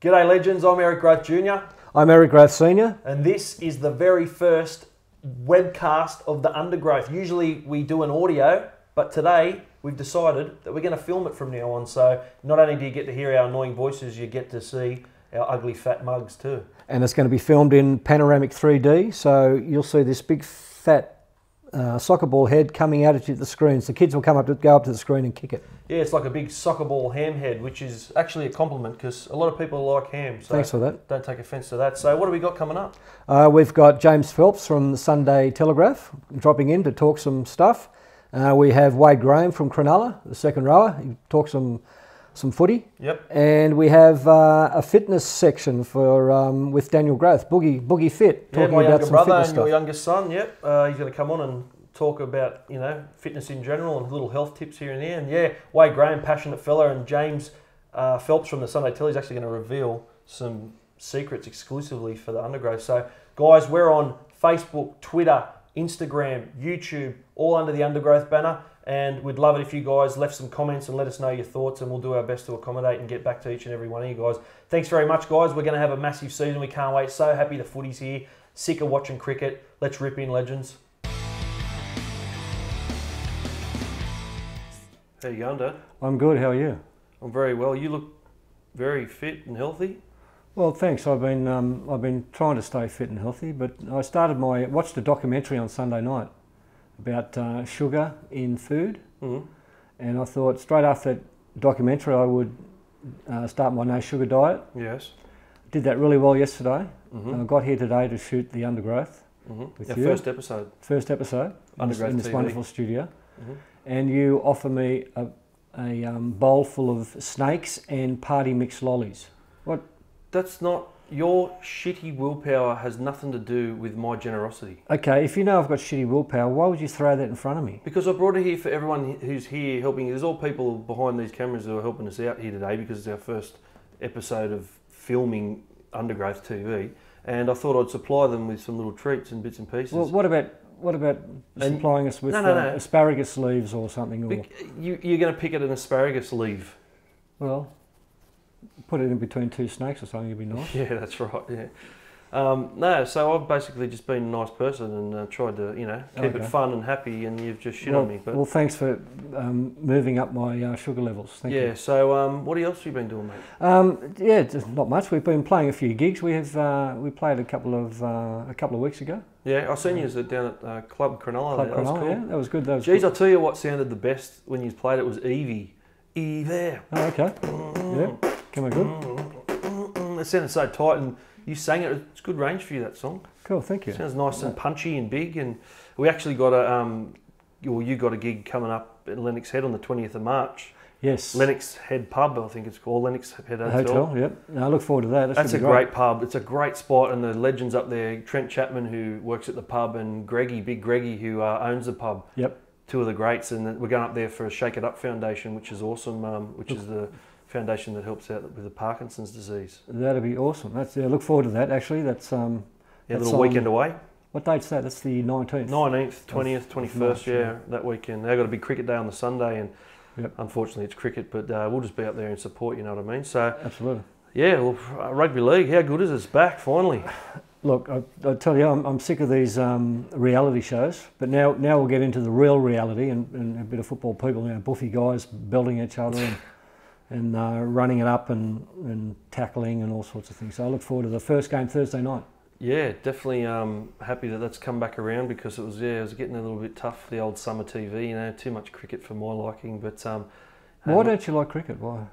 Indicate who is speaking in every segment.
Speaker 1: G'day legends, I'm Eric Grothe Jr.
Speaker 2: I'm Eric Grothe Sr.
Speaker 1: And this is the very first webcast of the Undergrowth. Usually we do an audio, but today we've decided that we're going to film it from now on. So not only do you get to hear our annoying voices, you get to see our ugly fat mugs too.
Speaker 2: And it's going to be filmed in panoramic 3D, so you'll see this big fat soccer ball head coming out at the screens. The kids will go up to the screen and kick it.
Speaker 1: Yeah, it's like a big soccer ball ham head, which is actually a compliment because a lot of people like ham. So
Speaker 2: thanks for that.
Speaker 1: Don't take offence to that. So what have we got coming up?
Speaker 2: We've got James Phelps from the Sunday Telegraph dropping in to talk some stuff. We have Wade Graham from Cronulla, the second rower. He talks some footy.
Speaker 1: Yep.
Speaker 2: And we have a fitness section for with Daniel Grothe, Boogie Fit, talking
Speaker 1: my
Speaker 2: about
Speaker 1: younger
Speaker 2: some
Speaker 1: brother
Speaker 2: fitness
Speaker 1: and
Speaker 2: stuff.
Speaker 1: your youngest son. Yep. He's going to come on and talk about fitness in general and little health tips here and there. And yeah, Wade Graham, passionate fella, and James Phelps from the Sunday Telly is actually going to reveal some secrets exclusively for the Undergrowth. So guys, we're on Facebook, Twitter, Instagram, YouTube, all under the Undergrowth banner. And we'd love it if you guys left some comments and let us know your thoughts, and we'll do our best to accommodate and get back to each and every one of you guys. Thanks very much, guys. We're going to have a massive season. We can't wait. So happy the footy's here. Sick of watching cricket. Let's rip in, legends. How you going, Dad?
Speaker 2: I'm good. How are you?
Speaker 1: I'm very well. You look very fit and healthy.
Speaker 2: Well, thanks. I've been trying to stay fit and healthy, but I watched a documentary on Sunday night about sugar in food, and I thought straight after that documentary I would start my no sugar diet.
Speaker 1: Yes.
Speaker 2: Did that really well yesterday. I got here today to shoot the Undergrowth with you.
Speaker 1: First episode.
Speaker 2: First episode.
Speaker 1: Undergrowth
Speaker 2: in this
Speaker 1: TV.
Speaker 2: wonderful studio, and you offer me a bowl full of snakes and party mix lollies. What?
Speaker 1: That's not... Your shitty willpower has nothing to do with my generosity.
Speaker 2: Okay, if you know I've got shitty willpower, why would you throw that in front of me?
Speaker 1: Because I brought it here for everyone who's here helping. There's all people behind these cameras who are helping us out here today because it's our first episode of filming Undergrowth TV, and I thought I'd supply them with some little treats and bits and pieces.
Speaker 2: Well, what about supplying us with asparagus leaves or something? Or
Speaker 1: you're going to pick at an asparagus leaf.
Speaker 2: Well, put it in between two snakes or something, it'd be nice.
Speaker 1: Yeah, that's right, yeah. No, so I've basically just been a nice person and tried to, keep it fun and happy, and you've just shit on me. But
Speaker 2: well, thanks for moving up my sugar levels. Thank you.
Speaker 1: Yeah, so what else have you been doing, mate?
Speaker 2: Yeah, just not much. We've been playing a few gigs. We played a couple of weeks ago.
Speaker 1: Yeah, I seen you down at Club Cronulla. That was cool.
Speaker 2: Yeah, that was good. That was
Speaker 1: Jeez,
Speaker 2: good.
Speaker 1: I'll tell you what sounded the best when you played it was Evie. Evie.
Speaker 2: Oh, okay. Yeah. Come on, good.
Speaker 1: It sounded so tight, and you sang it. It's good range for you, that song.
Speaker 2: Cool, thank you.
Speaker 1: Sounds nice and punchy and big. And we actually got you got a gig coming up at Lennox Head on the 20th of March.
Speaker 2: Yes.
Speaker 1: Lennox Head Pub, I think it's called. Lennox Head
Speaker 2: Hotel. Yep. No, I look forward to that.
Speaker 1: That's a great pub. It's a great spot, and the legends up there, Trent Chapman, who works at the pub, and Big Greggy, who owns the pub.
Speaker 2: Yep.
Speaker 1: Two of the greats, and we're going up there for a Shake It Up Foundation, which is awesome, which is the foundation that helps out with the Parkinson's disease.
Speaker 2: That'd be awesome. Look forward to that. Actually, that's
Speaker 1: a little weekend away.
Speaker 2: What date's that? That's the 19th.
Speaker 1: 19th, 20th, 21st. March, yeah, that weekend. They've got a big cricket day on the Sunday, and unfortunately it's cricket, but we'll just be up there and support. You know what I mean? So
Speaker 2: absolutely.
Speaker 1: Yeah. Well, rugby league. How good is it? It's back finally.
Speaker 2: Look, I tell you, I'm sick of these reality shows, but now we'll get into the real reality and a bit of football people, buffy guys belting each other and running it up and tackling and all sorts of things. So I look forward to the first game Thursday night.
Speaker 1: Yeah, definitely happy that that's come back around because it was getting a little bit tough, the old summer TV, too much cricket for my liking. But
Speaker 2: why don't you like cricket? Why?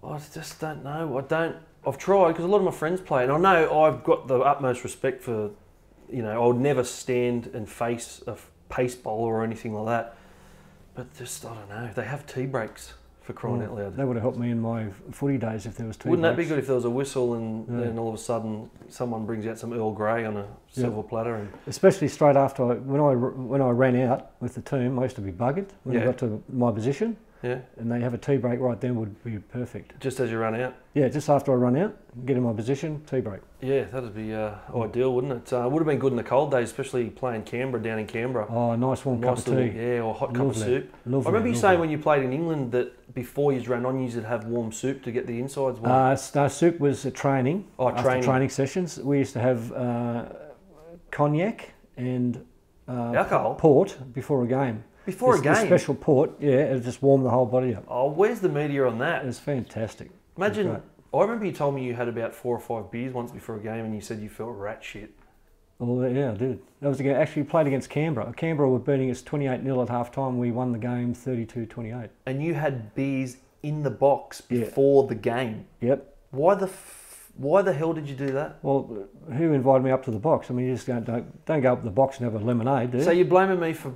Speaker 1: I just don't know. I've tried because a lot of my friends play it, and I know I've got the utmost respect for, I would never stand and face a pace bowler or anything like that. But just, I don't know, they have tea breaks for crying out loud.
Speaker 2: That would have helped me in my footy days if there was tea
Speaker 1: Wouldn't
Speaker 2: breaks.
Speaker 1: That be good if there was a whistle and then all of a sudden someone brings out some Earl Grey on a silver platter? And
Speaker 2: especially straight after, when I ran out with the team, I used to be buggered when I got to my position.
Speaker 1: Yeah.
Speaker 2: And they have a tea break right then would be perfect.
Speaker 1: Just as you run out?
Speaker 2: Yeah, just after I run out, get in my position, tea break.
Speaker 1: Yeah, that'd be ideal, wouldn't it? It would have been good in the cold days, especially playing Canberra, down in Canberra.
Speaker 2: Oh, a nice warm cup of tea.
Speaker 1: Yeah, or a hot cup of soup.
Speaker 2: Lovely,
Speaker 1: I remember you saying when you played in England that before you ran on, you'd have warm soup to get the insides warm.
Speaker 2: No, soup was a training. After training sessions, we used to have cognac and
Speaker 1: alcohol?
Speaker 2: Port before a game.
Speaker 1: Before a game?
Speaker 2: A special port, yeah, it just warmed the whole body up.
Speaker 1: Oh, where's the media on that?
Speaker 2: It was fantastic.
Speaker 1: Imagine, I remember you told me you had about 4 or 5 beers once before a game and you said you felt rat shit.
Speaker 2: Well, yeah, I did. That was actually played against Canberra. Canberra were beating us 28-0 at half time. We won the game 32-28.
Speaker 1: And you had beers in the box before the game?
Speaker 2: Yep.
Speaker 1: Why the hell did you do that?
Speaker 2: Well, who invited me up to the box? I mean, you just don't go up to the box and have a lemonade, do you?
Speaker 1: So you're blaming me for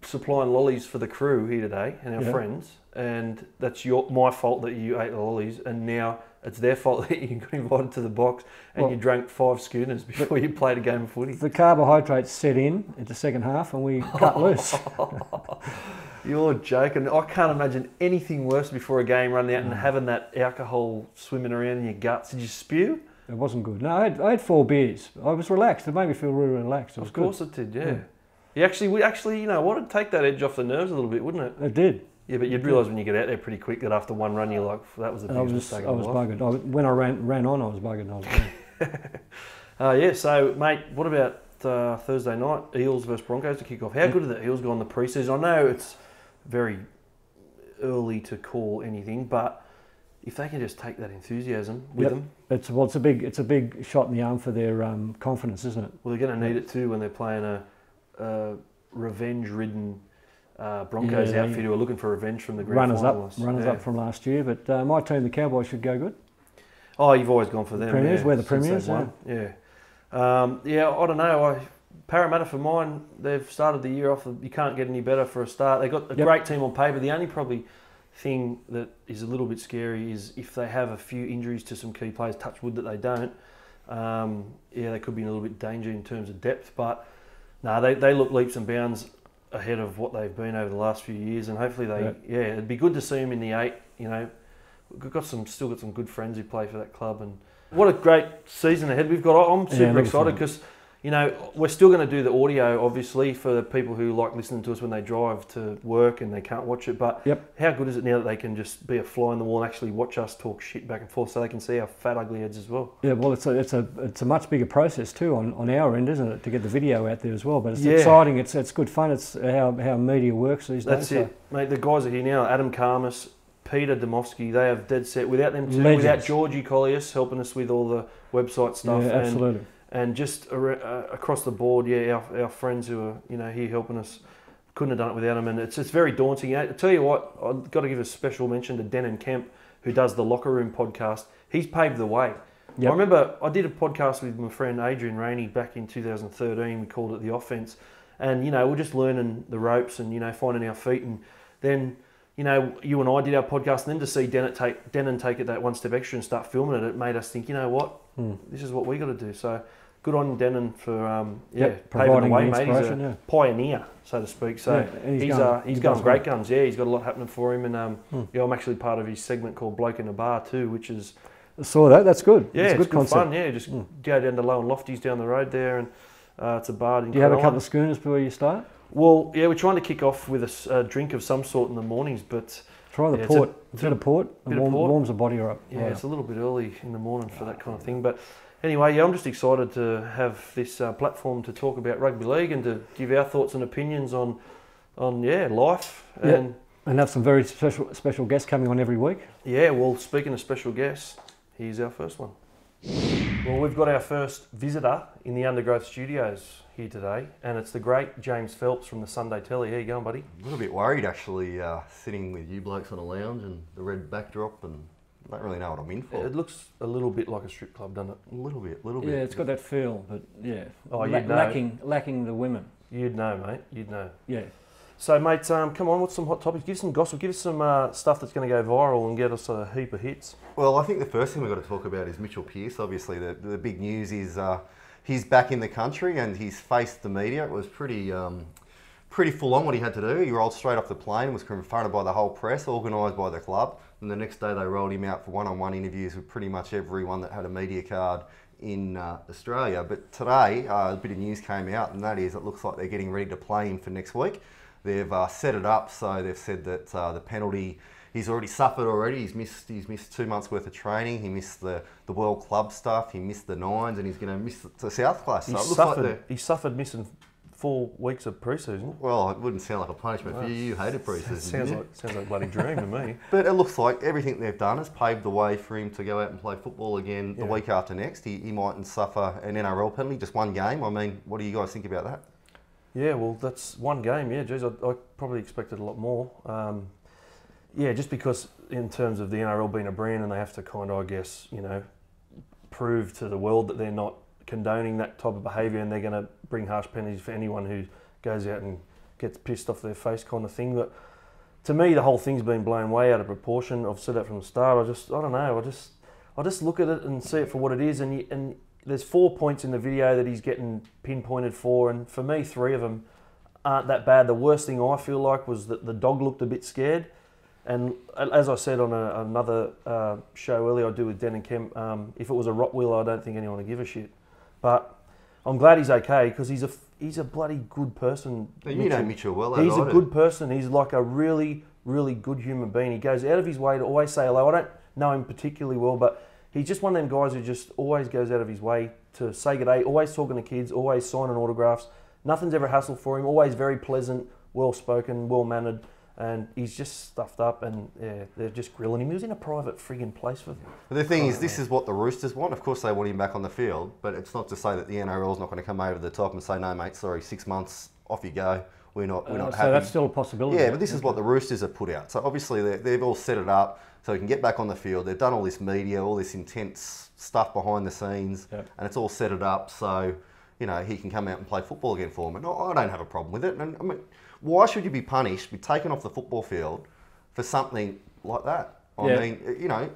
Speaker 1: supplying lollies for the crew here today and our friends, and that's my fault that you ate the lollies, and now it's their fault that you got invited to the box and you drank 5 schooners before you played a game of footy.
Speaker 2: The carbohydrates set in the second half and we cut loose.
Speaker 1: You're joking. I can't imagine anything worse before a game, running out and having that alcohol swimming around in your guts. Did you spew?
Speaker 2: It wasn't good. No, I had 4 beers. I was relaxed. It made me feel really relaxed.
Speaker 1: Of course it did, yeah. You actually, you know what, it'd take that edge off the nerves a little bit, wouldn't it?
Speaker 2: It did.
Speaker 1: Yeah, but you'd realise when you get out there pretty quick that after one run you're like, that was the biggest mistake of my life.
Speaker 2: I was buggered. When I ran on, I was buggered.
Speaker 1: Yeah, so mate, what about Thursday night, Eels versus Broncos to kick off? How good have the Eels gone the pre-season? I know it's very early to call anything, but if they can just take that enthusiasm with them.
Speaker 2: It's a big shot in the arm for their confidence, isn't it?
Speaker 1: Well, they're going to need it too when they're playing a revenge-ridden Broncos outfit who are looking for revenge from the grand finalists.
Speaker 2: Runners up from last year, but my team, the Cowboys, should go good.
Speaker 1: Oh, you've always gone for them.
Speaker 2: Premiers, we're the premiers.
Speaker 1: Yeah. I don't know. Parramatta for mine, they've started the year off. You can't get any better for a start. They've got a great team on paper. The only probably thing that is a little bit scary is if they have a few injuries to some key players, touch wood that they don't, they could be in a little bit danger in terms of depth. But no, they look leaps and bounds ahead of what they've been over the last few years, and hopefully it'd be good to see them in the 8. You know, we've still got some good friends who play for that club, and what a great season ahead we've got. I'm super excited because, you know, we're still going to do the audio, obviously, for the people who like listening to us when they drive to work and they can't watch it. But how good is it now that they can just be a fly on the wall and actually watch us talk shit back and forth, so they can see our fat, ugly heads as well? Yeah, well, it's a much bigger process too on our end, isn't it, to get the video out there as well? But it's exciting. It's good fun. It's how media works these days. That's it, mate. The guys are here now. Adam Karmas, Peter Demovsky, they have dead set. Without them two, without Georgie Collius helping us with all the website stuff.
Speaker 2: Yeah, absolutely.
Speaker 1: And just across the board, our friends who are here helping us, couldn't have done it without them. And it's very daunting. I tell you what, I've got to give a special mention to Denon Kemp, who does the Locker Room podcast. He's paved the way. Yep. I remember I did a podcast with my friend Adrian Rainey back in 2013. We called it The Offense. And, we're just learning the ropes and, finding our feet. And then, you and I did our podcast, and then to see Denon take it that one step extra and start filming it, it made us think, this is what we got to do. So good on Denon for paving the way, mate. He's a pioneer, so to speak. So he's going great guns. Yeah, he's got a lot happening for him, and I'm actually part of his segment called Bloke in a Bar too, which is.
Speaker 2: I saw that. That's good.
Speaker 1: Yeah, it's good fun. Yeah, just go down to Low and Lofty's down the road there, and it's a bar.
Speaker 2: Do you have a couple of schooners before you start?
Speaker 1: Well, yeah, we're trying to kick off with a drink of some sort in the mornings, but
Speaker 2: try the port. A bit of port. Warms the body up.
Speaker 1: Yeah, it's a little bit early in the morning for that kind of thing, but. Anyway, I'm just excited to have this platform to talk about rugby league and to give our thoughts and opinions on life and
Speaker 2: have some very special guests coming on every week.
Speaker 1: Yeah, well, speaking of special guests, here's our first one. Well, we've got our first visitor in the Undergrowth studios here today, and it's the great James Phelps from the Sunday Telly. How you going, buddy?
Speaker 3: A little bit worried, actually, sitting with you blokes on a lounge and the red backdrop, and I don't really know what I'm in for.
Speaker 1: It looks a little bit like a strip club, doesn't it?
Speaker 3: A little bit.
Speaker 2: Yeah, it's got that feel, but yeah.
Speaker 1: Oh,
Speaker 2: lacking the women.
Speaker 1: You'd know, mate. You'd know.
Speaker 2: Yeah.
Speaker 1: So, mate, come on, what's some hot topics? Give us some gossip. Give us some stuff that's going to go viral and get us a heap of hits.
Speaker 3: Well, I think the first thing we've got to talk about is Mitchell Pearce. Obviously, the big news is he's back in the country and he's faced the media. It was pretty pretty full on what he had to do. He rolled straight off the plane, was confronted by the whole press, organised by the club, and the next day they rolled him out for one-on-one interviews with pretty much everyone that had a media card in Australia. But today, a bit of news came out, and that is it looks like they're getting ready to play him for next week. They've set it up, so they've said that the penalty he's already suffered already. He's missed 2 months worth of training. He missed the World Club stuff. He missed the nines, and he's going to miss the South Class. So
Speaker 1: he suffered missing 4 weeks of pre-season.
Speaker 3: Well, it wouldn't sound like a punishment for you. You hated pre-season.
Speaker 1: Sounds like a bloody dream to me.
Speaker 3: But it looks like everything they've done has paved the way for him to go out and play football again the week after next. He mightn't suffer an NRL penalty, just one game. I mean, what do you guys think about that?
Speaker 1: Yeah, well, that's one game. Yeah, geez, I probably expected a lot more. Yeah, just because in terms of the NRL being a brand and they have to kind of, I guess, prove to the world that they're not condoning that type of behaviour and they're going to bring harsh penalties for anyone who goes out and gets pissed off their face kind of thing. But to me, the whole thing's been blown way out of proportion. I've said that from the start. I don't know. I just look at it and see it for what it is. And there's 4 points in the video that he's getting pinpointed for, and for me, 3 of them aren't that bad. The worst thing I feel like was that the dog looked a bit scared. And as I said on another show earlier I do with Den and Kemp, if it was a Rottweiler, I don't think anyone would give a shit. But I'm glad he's okay because he's a bloody good person.
Speaker 3: You know Mitchell well.
Speaker 1: He's a good person. He's like a really, really good human being. He goes out of his way to always say hello. I don't know him particularly well, but he's just one of them guys who just always goes out of his way to say good day, always talking to kids, always signing autographs. Nothing's ever hassle for him, always very pleasant, well-spoken, well-mannered. And he's just stuffed up and they're just grilling him. He was in a private frigging place for them.
Speaker 3: The thing is, this is what the Roosters want. Of course they want him back on the field, but it's not to say that the NRL's not going to come over the top and say, no mate, sorry, 6 months, off you go. We're not happy.
Speaker 2: So that's still a possibility.
Speaker 3: Yeah, but this is what the Roosters have put out. So obviously they've all set it up so he can get back on the field. They've done all this media, all this intense stuff behind the scenes, and it's all set it up so he can come out and play football again for them. And I don't have a problem with it. And I mean, why should you be punished, be taken off the football field for something like that? I mean,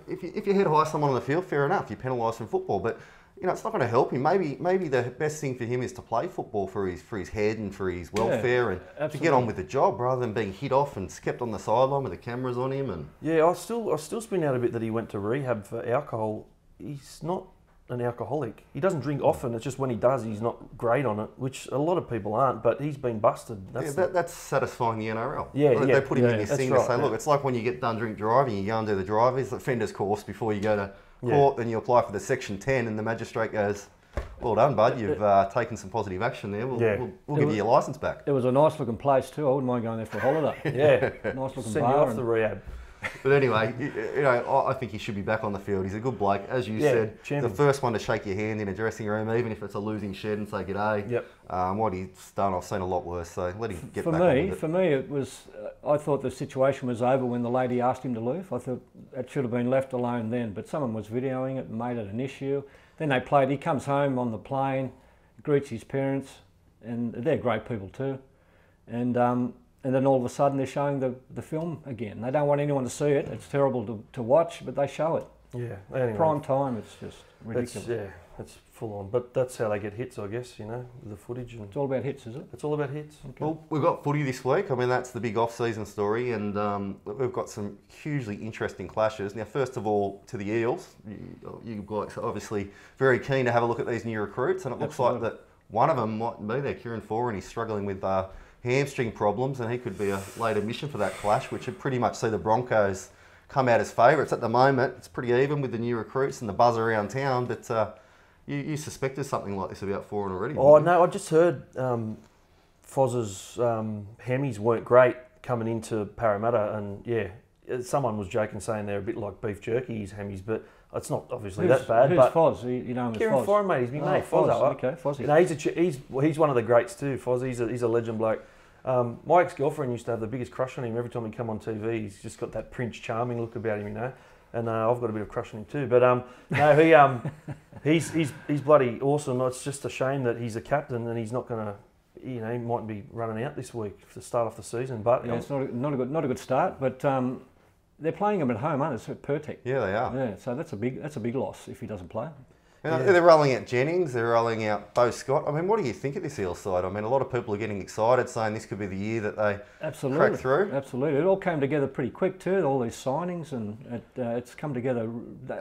Speaker 3: if you head high someone on the field, fair enough, you're penalised from football, but it's not going to help him. Maybe the best thing for him is to play football for his head and for his welfare and to get on with the job rather than being hit off and kept on the sideline with the cameras on him. And
Speaker 1: yeah, I still spin out a bit that he went to rehab for alcohol. He's not an alcoholic. He doesn't drink often. It's just when he does, he's not great on it, which a lot of people aren't. But he's been busted.
Speaker 3: That's satisfying the NRL.
Speaker 1: They
Speaker 3: put him in this thing to say, look, it's like when you get done drink driving, you go and do the driver's offenders course before you go to court, then you apply for the Section 10, and the magistrate goes, well done, bud. You've taken some positive action there. We'll give you your licence back.
Speaker 2: It was a nice looking place too. I wouldn't mind going there for a holiday. Nice looking
Speaker 1: Send
Speaker 2: bar.
Speaker 1: you off the rehab.
Speaker 3: But anyway, I think he should be back on the field. He's a good bloke, as you said.
Speaker 1: Champion.
Speaker 3: The first one to shake your hand in a dressing room, even if it's a losing shed, and say g'day.
Speaker 1: Yep.
Speaker 3: What he's done, I've seen a lot worse. So let him get back on with it.
Speaker 2: For me, it was. I thought the situation was over when the lady asked him to leave. I thought it should have been left alone then. But someone was videoing it and made it an issue. Then they played. He comes home on the plane, greets his parents, and they're great people too. And then all of a sudden they're showing the film again. They don't want anyone to see it. It's terrible to watch, but they show it.
Speaker 1: Yeah. Anyway,
Speaker 2: prime time, it's just ridiculous.
Speaker 1: It's full on. But that's how they get hits, I guess, the footage. And
Speaker 2: it's all about hits, is it?
Speaker 1: It's all about hits.
Speaker 2: Okay.
Speaker 3: Well, we've got footy this week. I mean, that's the big off-season story, and we've got some hugely interesting clashes. Now, first of all, to the Eels, you guys are obviously very keen to have a look at these new recruits, and it looks like that one of them might be there, Kieran Foran. He's struggling with hamstring problems, and he could be a late admission for that clash, which would pretty much see the Broncos come out as favourites. At the moment, it's pretty even with the new recruits and the buzz around town, but you suspected something like this about Foran already.
Speaker 1: Oh, no, I just heard Foz's hemis weren't great coming into Parramatta, and someone was joking saying they're a bit like beef jerky, his hemis, but it's not obviously that bad.
Speaker 2: Who's
Speaker 1: but
Speaker 2: Foz? You know him as
Speaker 1: Kieran
Speaker 2: Foz?
Speaker 1: Foran, mate. He's my mate.
Speaker 2: Foz. Okay, Fozzy.
Speaker 1: He's one of the greats too. Foz. He's a legend bloke. My ex-girlfriend used to have the biggest crush on him. Every time he'd come on TV, he's just got that Prince Charming look about him, And I've got a bit of crush on him too. But no, he's bloody awesome. It's just a shame that he's a captain and he's not going to. He might be running out this week to start off the season. But
Speaker 2: it's not a good start. But they're playing him at home, aren't they? It's at Pertek.
Speaker 3: Yeah, they are.
Speaker 2: Yeah, so that's a big loss if he doesn't play.
Speaker 3: They're rolling out Jennings, they're rolling out Beau Scott. I mean, what do you think of this Eels side? I mean, a lot of people are getting excited, saying this could be the year that they crack through.
Speaker 2: Absolutely. It all came together pretty quick too, all these signings, and it's come together.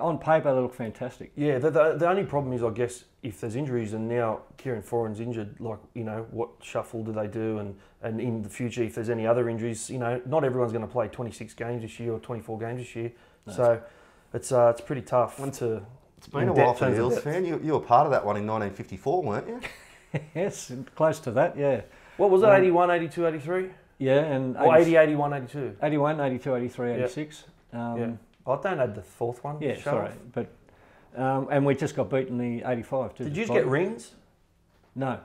Speaker 2: On paper, they look fantastic.
Speaker 1: Yeah, the only problem is, I guess, if there's injuries, and now Kieran Foran's injured, like, you know, what shuffle do they do? And in the future, if there's any other injuries, you know, not everyone's going to play 26 games this year or 24 games this year. No. So it's pretty tough to...
Speaker 3: It's been a while for the Eels fan. You were part of that one in 1954, weren't you?
Speaker 2: Yes, close to that, yeah.
Speaker 1: What was it, 81, 82, 83?
Speaker 2: Yeah, and...
Speaker 1: Or 80, 81, 82?
Speaker 2: 81, 82, 83, 86.
Speaker 1: Yeah. I don't add the fourth one.
Speaker 2: Yeah, sorry. But, and we just got beaten in the 85 too.
Speaker 1: Did you get rings?
Speaker 2: No.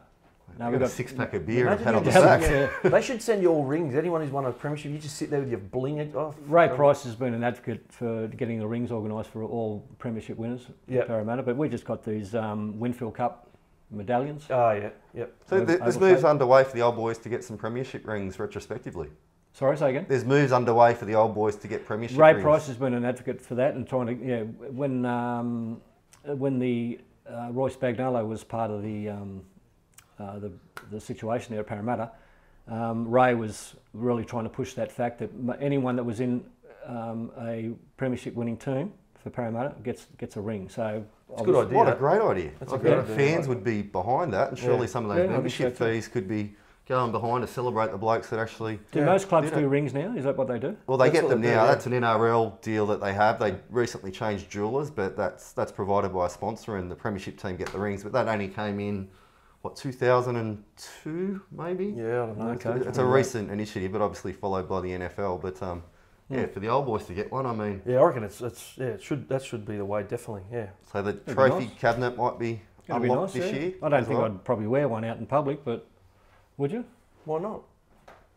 Speaker 3: No, we got a six-pack of beer and had on the back.
Speaker 1: They should send you all rings. Anyone who's won a premiership, you just sit there with your bling it off.
Speaker 2: Ray Price has been an advocate for getting the rings organised for all premiership winners at Parramatta, but we just got these Winfield Cup medallions.
Speaker 1: Oh, yeah, yep.
Speaker 3: So there's moves underway for the old boys to get some premiership rings retrospectively.
Speaker 2: Sorry, say again?
Speaker 3: There's moves underway for the old boys to get premiership
Speaker 2: rings.
Speaker 3: Ray
Speaker 2: Price has been an advocate for that and trying to, when the Royce Bagnolo was part of the situation there at Parramatta, Ray was really trying to push that fact that anyone that was in a premiership winning team for Parramatta gets a ring. So
Speaker 1: it's a good idea.
Speaker 3: What a great idea.
Speaker 1: That's a great idea.
Speaker 3: Fans would be behind that, and surely some of those membership fees could be going behind to celebrate the blokes that actually...
Speaker 2: Do most clubs do rings now? Is that what they do?
Speaker 3: Well, they get them now. That's an NRL deal that they have. They recently changed jewellers, but that's provided by a sponsor, and the premiership team get the rings. But that only came in... What, 2002 maybe?
Speaker 1: Yeah, I don't know.
Speaker 3: Okay. It's a recent initiative, but obviously followed by the NFL. But for the old boys to get one, I mean.
Speaker 1: Yeah, I reckon that should be the way, definitely. Yeah.
Speaker 3: So the trophy cabinet might be unlocked this year.
Speaker 2: I don't think I'd probably wear one out in public, but would you?
Speaker 1: Why not?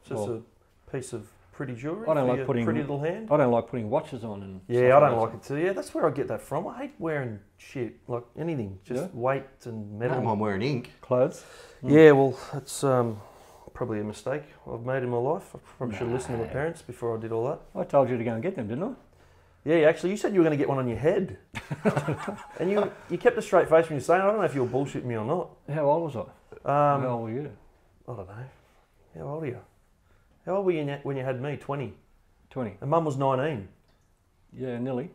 Speaker 1: It's just a piece of pretty jewellery.
Speaker 2: I don't like putting
Speaker 1: pretty little hand.
Speaker 2: I don't like putting watches on and.
Speaker 1: Yeah, I don't like it too. Yeah, that's where I get that from. I hate wearing shit, like anything, just weight and metal.
Speaker 3: I don't mind wearing ink.
Speaker 2: Clothes.
Speaker 1: Yeah, well, that's probably a mistake I've made in my life. I probably should have listened to my parents before I did all that.
Speaker 2: I told you to go and get them, didn't I?
Speaker 1: Yeah, actually, you said you were going to get one on your head, and you kept a straight face when you were saying. I don't know if you were bullshitting me or not.
Speaker 2: How old was I? How old were you?
Speaker 1: I don't know. How old are you? How old were you when you had me? 20.
Speaker 2: 20.
Speaker 1: And Mum was 19.
Speaker 2: Yeah, nearly.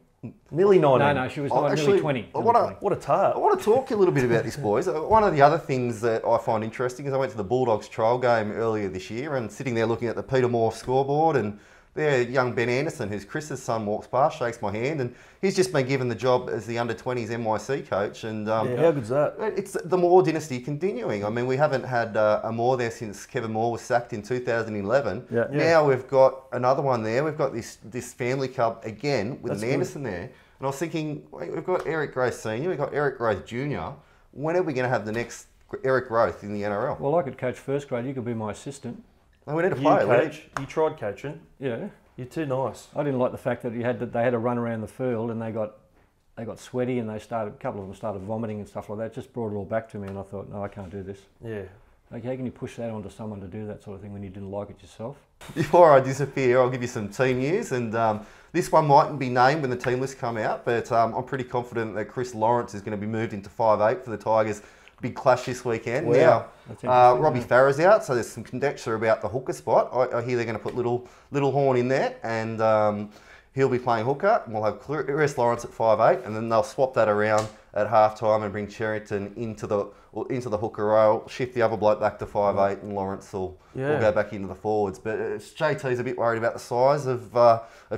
Speaker 1: Nearly 19.
Speaker 2: No, she was nearly 20.
Speaker 1: What a tart.
Speaker 3: I want to talk a little bit about this, boys. One of the other things that I find interesting is I went to the Bulldogs trial game earlier this year, and sitting there looking at the Peter Moore scoreboard, and there young Ben Anderson, who's Chris's son, walks past, shakes my hand, and he's just been given the job as the under-20s NYC coach. And
Speaker 1: how good's that?
Speaker 3: It's the Moore dynasty continuing. I mean, we haven't had a Moore there since Kevin Moore was sacked in 2011. Yeah. Now we've got another one there. We've got this family club again with an Anderson there. And I was thinking, wait, we've got Eric Grothe Sr., we've got Eric Grothe Jr. When are we going to have the next Eric Grothe in the NRL?
Speaker 2: Well, I could coach first grade. You could be my assistant.
Speaker 3: No, we need to play.
Speaker 1: You tried coaching.
Speaker 2: Yeah.
Speaker 1: You're too nice.
Speaker 2: I didn't like the fact that they had to run around the field and they got sweaty and a couple of them started vomiting and stuff like that. It just brought it all back to me, and I thought, no, I can't do this.
Speaker 1: Yeah.
Speaker 2: Like, how can you push that onto someone to do that sort of thing when you didn't like it yourself?
Speaker 3: Before I disappear, I'll give you some team news, and this one mightn't be named when the team lists come out, but I'm pretty confident that Chris Lawrence is going to be moved into 5'8" for the Tigers. Big clash this weekend.
Speaker 1: Wow.
Speaker 3: Now, Robbie Farah's out, so there's some conjecture about the hooker spot. I hear they're going to put Little Horn in there, and he'll be playing hooker. And we'll have Chris Lawrence at 5'8", and then they'll swap that around at half-time and bring Cherrington into the hooker role, shift the other bloke back to 5'8", and Lawrence will go back into the forwards. But JT's a bit worried about the size of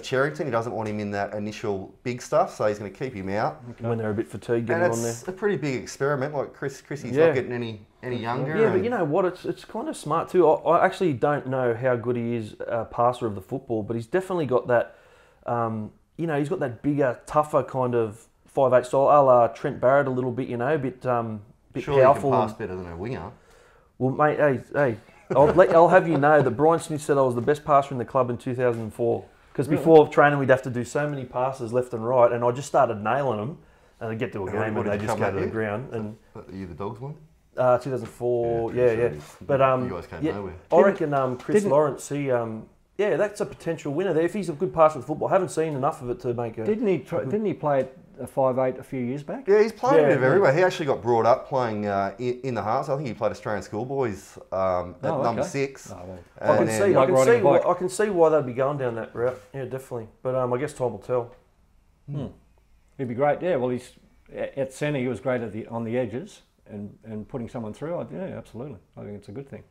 Speaker 3: Cherrington. He doesn't want him in that initial big stuff, so he's going to keep him out.
Speaker 1: Okay. When they're a bit fatigued getting on there.
Speaker 3: It's a pretty big experiment. Like Chrissy's not getting any younger.
Speaker 1: Yeah, but you know what? It's kind of smart too. I actually don't know how good he is a passer of the football, but he's definitely got that. He's got that bigger, tougher kind of 5'8" style, a la Trent Barrett a little bit. A bit
Speaker 3: surely
Speaker 1: powerful.
Speaker 3: He can pass better than a winger.
Speaker 1: Well, mate, hey, I'll have you know that Brian Smith said I was the best passer in the club in 2004. Because before training, we'd have to do so many passes left and right, and I just started nailing them. And I'd get to a game and they just go to the ground. And
Speaker 3: the year the Dogs won?
Speaker 1: 2004, yeah. But
Speaker 3: you guys came nowhere.
Speaker 1: I reckon Chris Lawrence, that's a potential winner there. If he's a good passer of football, I haven't seen enough of it to make a...
Speaker 2: Didn't he play a 5'8" a few years back?
Speaker 3: Yeah, he's played a bit of everywhere. He actually got brought up playing in the halves. I think he played Australian schoolboys at number 6.
Speaker 2: Oh, well.
Speaker 1: I can see why they'd be going down that route. Yeah, definitely. But I guess time will tell.
Speaker 2: He'd be great. Yeah, well, he's at centre. He was great on the edges and putting someone through. Yeah, absolutely. I think it's a good thing.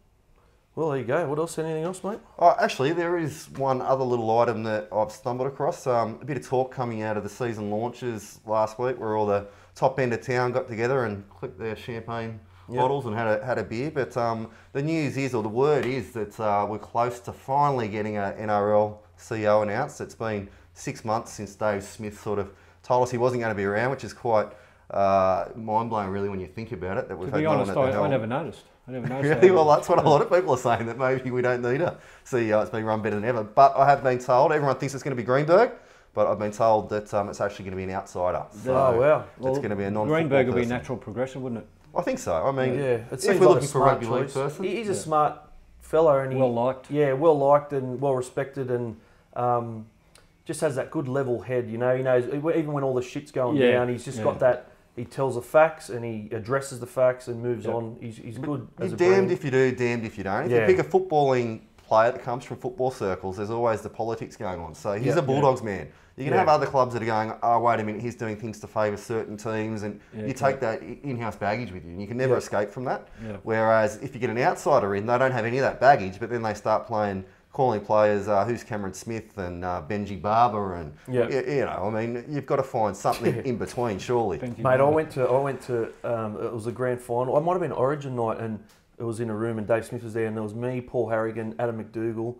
Speaker 1: Well, there you go. What else? Anything else, mate?
Speaker 3: Oh, actually, there is one other little item that I've stumbled across. A bit of talk coming out of the season launches last week, where all the top end of town got together and clicked their champagne bottles and had a beer. But the news is, or the word is, that we're close to finally getting an NRL CEO announced. It's been 6 months since Dave Smith sort of told us he wasn't going to be around, which is quite mind-blowing, really, when you think about it. That we've
Speaker 2: to be honest, I never noticed.
Speaker 3: Really? Well, that's what a lot of people are saying, that maybe we don't need a CEO. It's been run better than ever. But I have been told, everyone thinks it's going to be Greenberg, but I've been told that it's actually going to be an outsider. So
Speaker 1: wow.
Speaker 3: Well, it's going to be a non-football
Speaker 2: Greenberg will be a
Speaker 3: person.
Speaker 2: natural progression, wouldn't it?
Speaker 3: I think so. I mean,
Speaker 1: if
Speaker 3: we're looking for a rugby league person.
Speaker 1: He's a smart fella, and
Speaker 2: well-liked.
Speaker 1: Yeah, well-liked and well-respected, and just has that good level head, you know. He knows, even when all the shit's going down, he's just got that. He tells the facts and he addresses the facts and moves on. He's good.
Speaker 3: You're damned if you do, damned if you don't. If you pick a footballing player that comes from football circles, there's always the politics going on. So he's a Bulldogs man. You can have other clubs that are going, oh, wait a minute, he's doing things to favour certain teams, and you take that in-house baggage with you, and you can never escape from that. Whereas if you get an outsider in, they don't have any of that baggage, but then they start calling players, who's Cameron Smith and Benji Barber, and you know, I mean, you've got to find something in between, surely.
Speaker 1: Mate, I went to it was a grand final. I might have been Origin night, and it was in a room, and Dave Smith was there, and there was me, Paul Harrigan, Adam McDougall,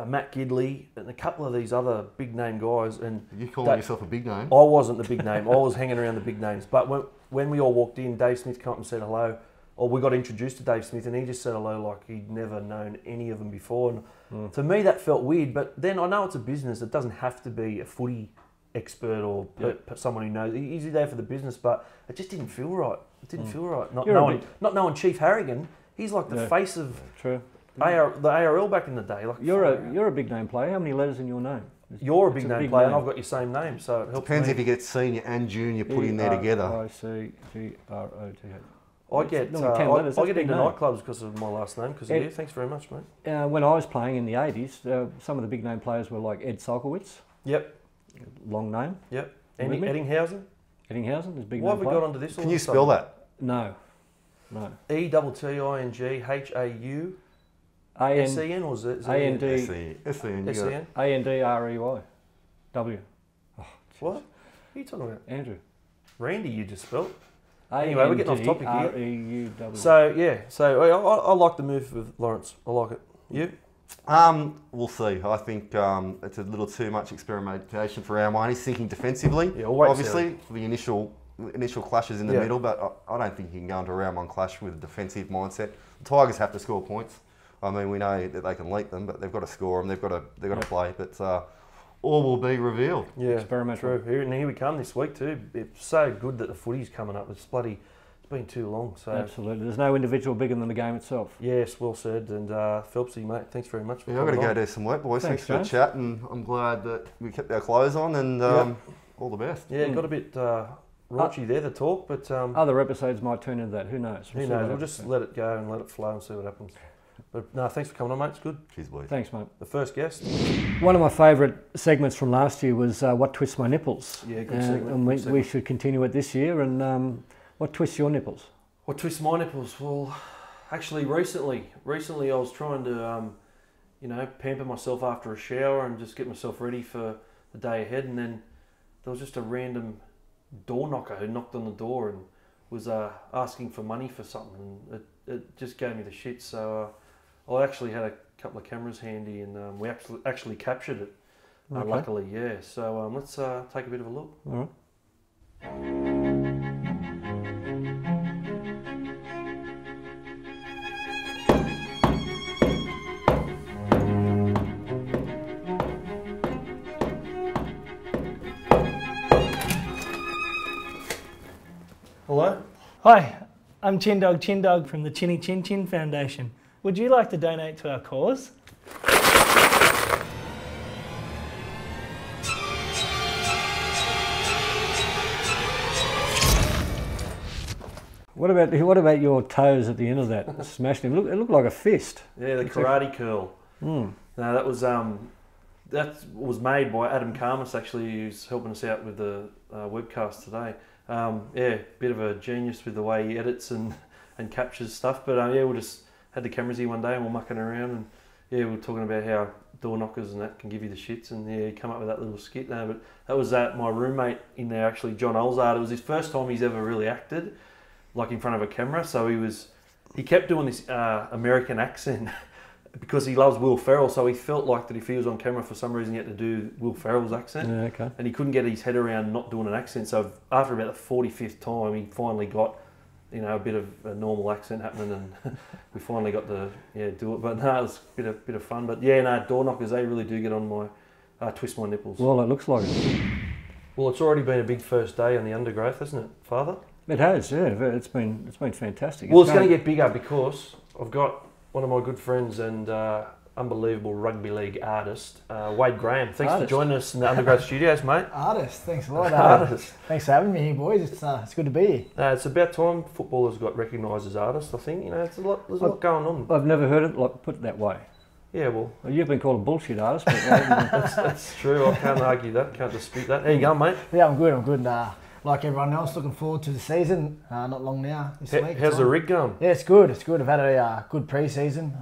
Speaker 1: Matt Gidley, and a couple of these other big name guys. And
Speaker 3: you calling yourself a big name?
Speaker 1: I wasn't the big name. I was hanging around the big names. But when we all walked in, Dave Smith came up and said hello. Or we got introduced to Dave Smith, and he just said hello like he'd never known any of them before. And to me, that felt weird. But then I know it's a business. It doesn't have to be a footy expert or someone who knows. He's there for the business, but it just didn't feel right. It didn't feel right. Not knowing Chief Harrigan. He's like the face of the ARL back in the day. Like
Speaker 2: you're a big name player. How many letters in your name?
Speaker 1: You're a big name player, and I've got your same name, so it helps.
Speaker 3: Depends if you get senior and junior put in there together.
Speaker 2: ICGROTH.
Speaker 1: I get into nightclubs because of my last name, because of you. Thanks very much, mate.
Speaker 2: When I was playing in the 80s, some of the big name players were like Ed Solkowitz.
Speaker 1: Yep.
Speaker 2: Long name.
Speaker 1: Yep. Eddinghausen.
Speaker 2: Eddinghausen is big name.
Speaker 1: Why have we got onto this?
Speaker 3: Can you spell that?
Speaker 2: No.
Speaker 1: ETTINGHAUSEN, or is it
Speaker 2: AND ANDREY W.
Speaker 1: What are you talking about?
Speaker 2: Andrew.
Speaker 1: Randy, you just spelled. Anyway, we're getting off topic here.
Speaker 2: REUW.
Speaker 1: So I like the move with Lawrence. I like it. You?
Speaker 3: We'll see. I think it's a little too much experimentation for round one. He's thinking defensively, obviously, for the initial clashes in the middle, but I don't think he can go into a round one clash with a defensive mindset. The Tigers have to score points. I mean, we know that they can leak them, but they've got to score them. They've got to play. But all will be revealed.
Speaker 1: Yeah, experimental. True. Here we come this week too. It's so good that the footy's coming up. It's been too long. So
Speaker 2: absolutely, there's no individual bigger than the game itself.
Speaker 1: Yes, well said. And Phelpsy, mate, thanks very much for
Speaker 3: coming on. I've got to go do some work, boys. Thanks for the chat, and I'm glad that we kept our clothes on. And all the best.
Speaker 1: Yeah, got a bit raunchy there, the talk, but
Speaker 2: other episodes might turn into that. Who knows?
Speaker 1: Who knows? We'll just let it go and let it flow and see what happens. But no, thanks for coming on, mate. It's good.
Speaker 3: Cheers, boys.
Speaker 2: Thanks, mate.
Speaker 1: The first guest.
Speaker 2: One of my favourite segments from last year was What Twists My Nipples?
Speaker 1: Yeah, good segment.
Speaker 2: And we should continue it this year. And what twists your nipples?
Speaker 1: What twists my nipples? Well, actually, recently I was trying to, pamper myself after a shower and just get myself ready for the day ahead. And then there was just a random door knocker who knocked on the door and was asking for money for something. And it just gave me the shit. So I actually had a couple of cameras handy, and we actually captured it.
Speaker 2: Okay.
Speaker 1: Luckily, yeah. So let's take a bit of a look.
Speaker 2: All right.
Speaker 1: Hello?
Speaker 4: Hi, I'm Chindog from the Chinny Chin Chin Foundation. Would you like to donate to our cause?
Speaker 2: What about your toes at the end of that? Smashed him. It looked like a fist.
Speaker 1: Yeah, the karate curl. No, that was made by Adam Karmas, actually, who's helping us out with the webcast today. Yeah, bit of a genius with the way he edits and captures stuff. But yeah, we just had the cameras here one day and we're mucking around, and yeah, we were talking about how door knockers and that can give you the shits, and yeah, he come up with that little skit there. But that was my roommate in there, actually, John Olzard. It was his first time he's ever really acted, like in front of a camera. So he kept doing this American accent because he loves Will Ferrell. So he felt like that if he was on camera for some reason, he had to do Will Ferrell's accent.
Speaker 2: Yeah, okay.
Speaker 1: And he couldn't get his head around not doing an accent. So after about the 45th time, he finally got, a bit of a normal accent happening, and we finally got to do it. But no, it was a bit of fun. But yeah, no, door knockers, they really do get on my twist my nipples.
Speaker 2: Well, it looks like it.
Speaker 1: Well, it's already been a big first day on the Undergrowth, hasn't it, Father?
Speaker 2: It has, yeah. It's been fantastic.
Speaker 1: Well, it's going to get bigger because I've got one of my good friends and unbelievable rugby league artist, Wade Graham. Thanks for joining us in the Undergrowth studios, mate.
Speaker 5: Artist, thanks a lot.
Speaker 1: Artist.
Speaker 5: Thanks for having me here, boys. It's good to be here.
Speaker 1: It's about time footballers got recognised as artists, I think. There's a lot going on.
Speaker 2: I've never heard it put it that way.
Speaker 1: Yeah, well,
Speaker 2: you've been called a bullshit artist, but
Speaker 1: that's true. I can't argue that. Can't dispute that. How you going, mate?
Speaker 5: Yeah, I'm good. Like everyone else, looking forward to the season. Not long now this week.
Speaker 1: How's the rig going?
Speaker 5: Yeah, it's good. I've had a good pre-season.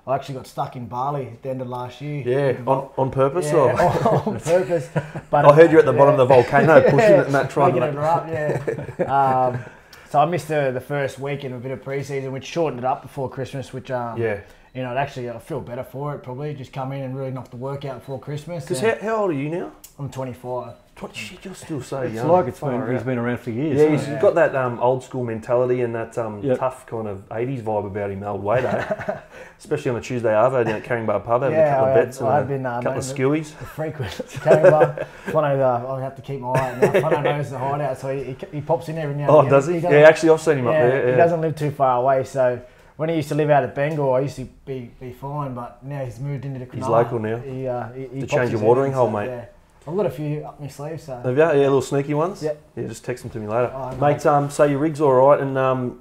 Speaker 5: I actually got stuck in Bali at the end of last year.
Speaker 1: Yeah, on purpose?
Speaker 5: Yeah,
Speaker 1: or?
Speaker 5: on purpose. But
Speaker 1: I heard you at the bottom of the volcano pushing it and that trying
Speaker 5: to it up, yeah. So I missed the first week in a bit of pre-season, which shortened it up before Christmas, which actually I feel better for it probably. Just come in and really knock the work out before Christmas.
Speaker 1: Because how old are you now?
Speaker 5: I'm 25.
Speaker 1: Shit, you're still so young.
Speaker 2: It's like he's been around for years.
Speaker 1: Yeah, he's got that old school mentality and that tough kind of 80s vibe about him, old Wade, eh? Especially on a Tuesday arvo down at Caringbah Pub, having a couple of bets and a couple of skewies.
Speaker 5: Frequent Caringbah. I have to keep my eye out now. Fano knows the hideout, so he pops in every now and then.
Speaker 1: Oh, does he? Yeah, actually I've seen him up there. Yeah.
Speaker 5: He doesn't live too far away, so when he used to live out at Bengal, I used to be fine, but now he's moved into the Cronulla.
Speaker 1: He's local now.
Speaker 5: He
Speaker 1: to change your watering hole, mate.
Speaker 5: Yeah. I've got a few up my sleeve, so.
Speaker 1: Have you? Yeah, little sneaky ones?
Speaker 5: Yeah.
Speaker 1: Yeah, just text them to me later.
Speaker 5: Oh,
Speaker 1: mate, so your rig's all right and,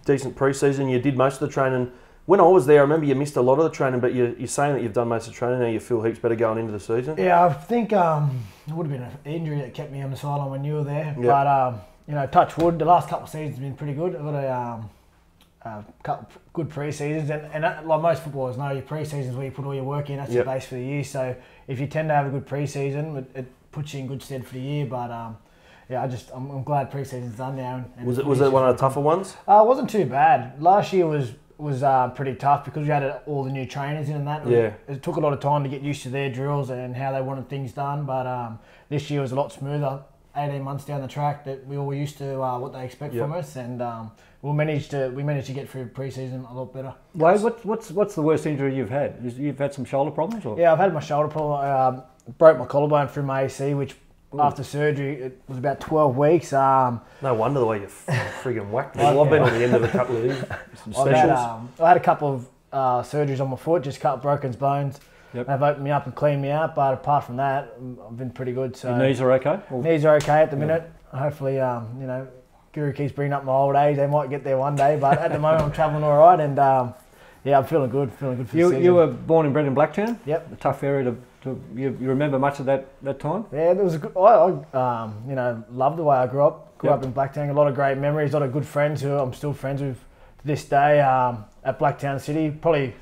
Speaker 1: decent pre-season. You did most of the training. When I was there, I remember you missed a lot of the training, but you're saying that you've done most of the training now. You feel heaps better going into the season?
Speaker 5: Yeah, I think it would have been an injury that kept me on the sideline when you were there. Yep. But, touch wood, the last couple of seasons have been pretty good. I've got a couple good pre-seasons, and like most footballers know, your pre-seasons where you put all your work in, that's your base for the year. So if you tend to have a good pre-season, it puts you in good stead for the year. But I'm glad pre-season's done now. And
Speaker 1: was it one of the tougher ones?
Speaker 5: It wasn't too bad. Last year was pretty tough because we had all the new trainers in and that.
Speaker 1: Yeah.
Speaker 5: It took a lot of time to get used to their drills and how they wanted things done. But this year was a lot smoother. 18 months down the track that we all used to what they expect from us, and we managed to get through pre-season a lot better.
Speaker 2: Wade, what's the worst injury you've had? You've had some shoulder problems? Or?
Speaker 5: Yeah, I've had my shoulder problem. I broke my collarbone through my AC, which after surgery it was about 12 weeks.
Speaker 1: No wonder the way you friggin' whacked me. I've been on the end of a couple of these
Speaker 5: I had a couple of surgeries on my foot, just cut broken bones. Yep. They've opened me up and cleaned me out, but apart from that, I've been pretty good. So
Speaker 2: your knees are okay?
Speaker 5: Knees are okay at the minute. Hopefully, Guru keeps bringing up my old age. They might get there one day, but at the moment I'm travelling all right, and I'm feeling good for the season.
Speaker 2: You were born and bred in Blacktown?
Speaker 5: Yep.
Speaker 2: A tough area you remember much of that time?
Speaker 5: Yeah, it was a good. I loved the way I grew up. Grew up in Blacktown. A lot of great memories. A lot of good friends who I'm still friends with to this day. At Blacktown City, probably.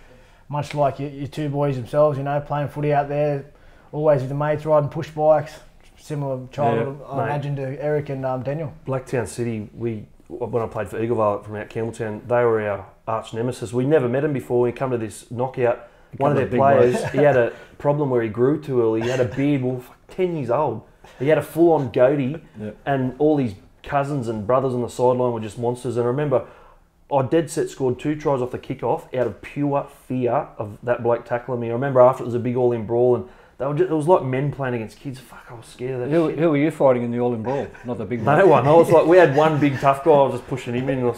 Speaker 5: Much like your two boys themselves, playing footy out there, always with the mates, riding push bikes. Similar childhood, I imagine, to Eric and Daniel.
Speaker 1: Blacktown City, when I played for Eaglevale from out Campbelltown, they were our arch nemesis. We never met them before. We come to this knockout. One of their players, he had a problem where he grew too early. He had a beard, 10 years old. He had a full-on goatee, and all his cousins and brothers on the sideline were just monsters. And I remember, I dead set scored 2 tries off the kick-off out of pure fear of that bloke tackling me. I remember after it was a big all-in brawl, and it was like men playing against kids. Fuck, I was scared of that shit.
Speaker 2: Who were you fighting in the all-in brawl? Not the big
Speaker 1: No one. I was like, we had one big tough guy. I was just pushing him in. And I was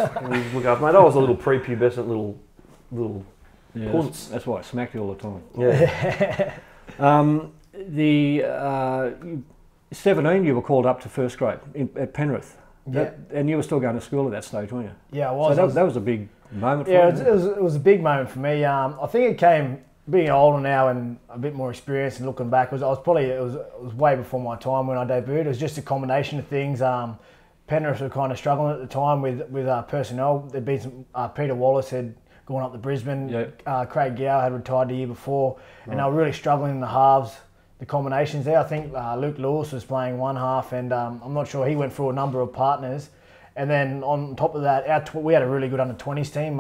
Speaker 1: look after, mate. I was a little prepubescent little punts.
Speaker 2: That's why I smacked you all the time.
Speaker 1: Yeah.
Speaker 2: 17 you were called up to first grade at Penrith. And you were still going to school at that stage, weren't you?
Speaker 5: Yeah, I was.
Speaker 2: So that was a big moment for you.
Speaker 5: Yeah, it was a big moment for me. I think it came being older now and a bit more experienced and looking back. It was way before my time when I debuted. It was just a combination of things. Penrith were kind of struggling at the time with personnel. There'd been some, Peter Wallace had gone up to Brisbane. Craig Gow had retired the year before, and they were really struggling in the halves. The combinations there. I think Luke Lewis was playing one half, and I'm not sure, he went through a number of partners. And then on top of that, we had a really good under-20s team.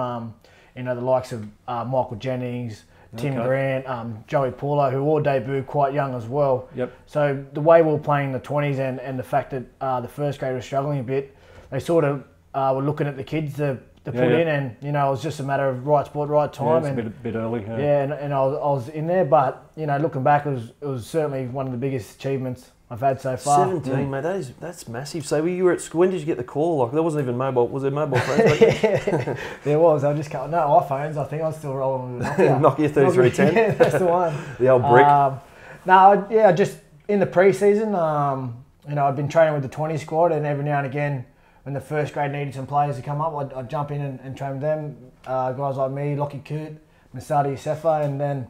Speaker 5: The likes of Michael Jennings, Tim Grant, Joey Paulo, who all debuted quite young as well. So the way we were playing the 20s and the fact that the first grade was struggling a bit, they sort of were looking at the kids to put in, and it was just a matter of right sport, right time.
Speaker 2: It's a bit early.
Speaker 5: And I was in there, but looking back, it was certainly one of the biggest achievements I've had so far.
Speaker 1: 17, mate, that's massive. So you were at school. When did you get the call? Like, there wasn't even mobile. Was there mobile phones?
Speaker 5: Yeah, there was. I just can't. No iPhones. I think I was still rolling with Nokia.
Speaker 1: Nokia 3310.
Speaker 5: Yeah, that's the one.
Speaker 1: The old brick.
Speaker 5: Just in the pre-season, I'd been training with the 20 squad, and every now and again, when the first grade needed some players to come up, I'd jump in and train with them. Guys like me, Lockie Coote, Masadi Sefa, and then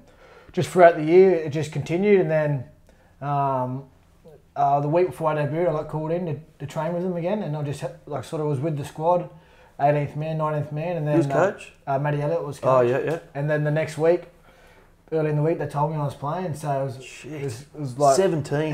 Speaker 5: just throughout the year, it just continued. And then the week before I debuted, I got called in to train with them again, and I just was with the squad, 18th man, 19th man, and then
Speaker 1: who's coach?
Speaker 5: Matty Elliott was coach.
Speaker 1: Oh yeah.
Speaker 5: And then the next week, early in the week, they told me I was playing, so it was like
Speaker 1: 17.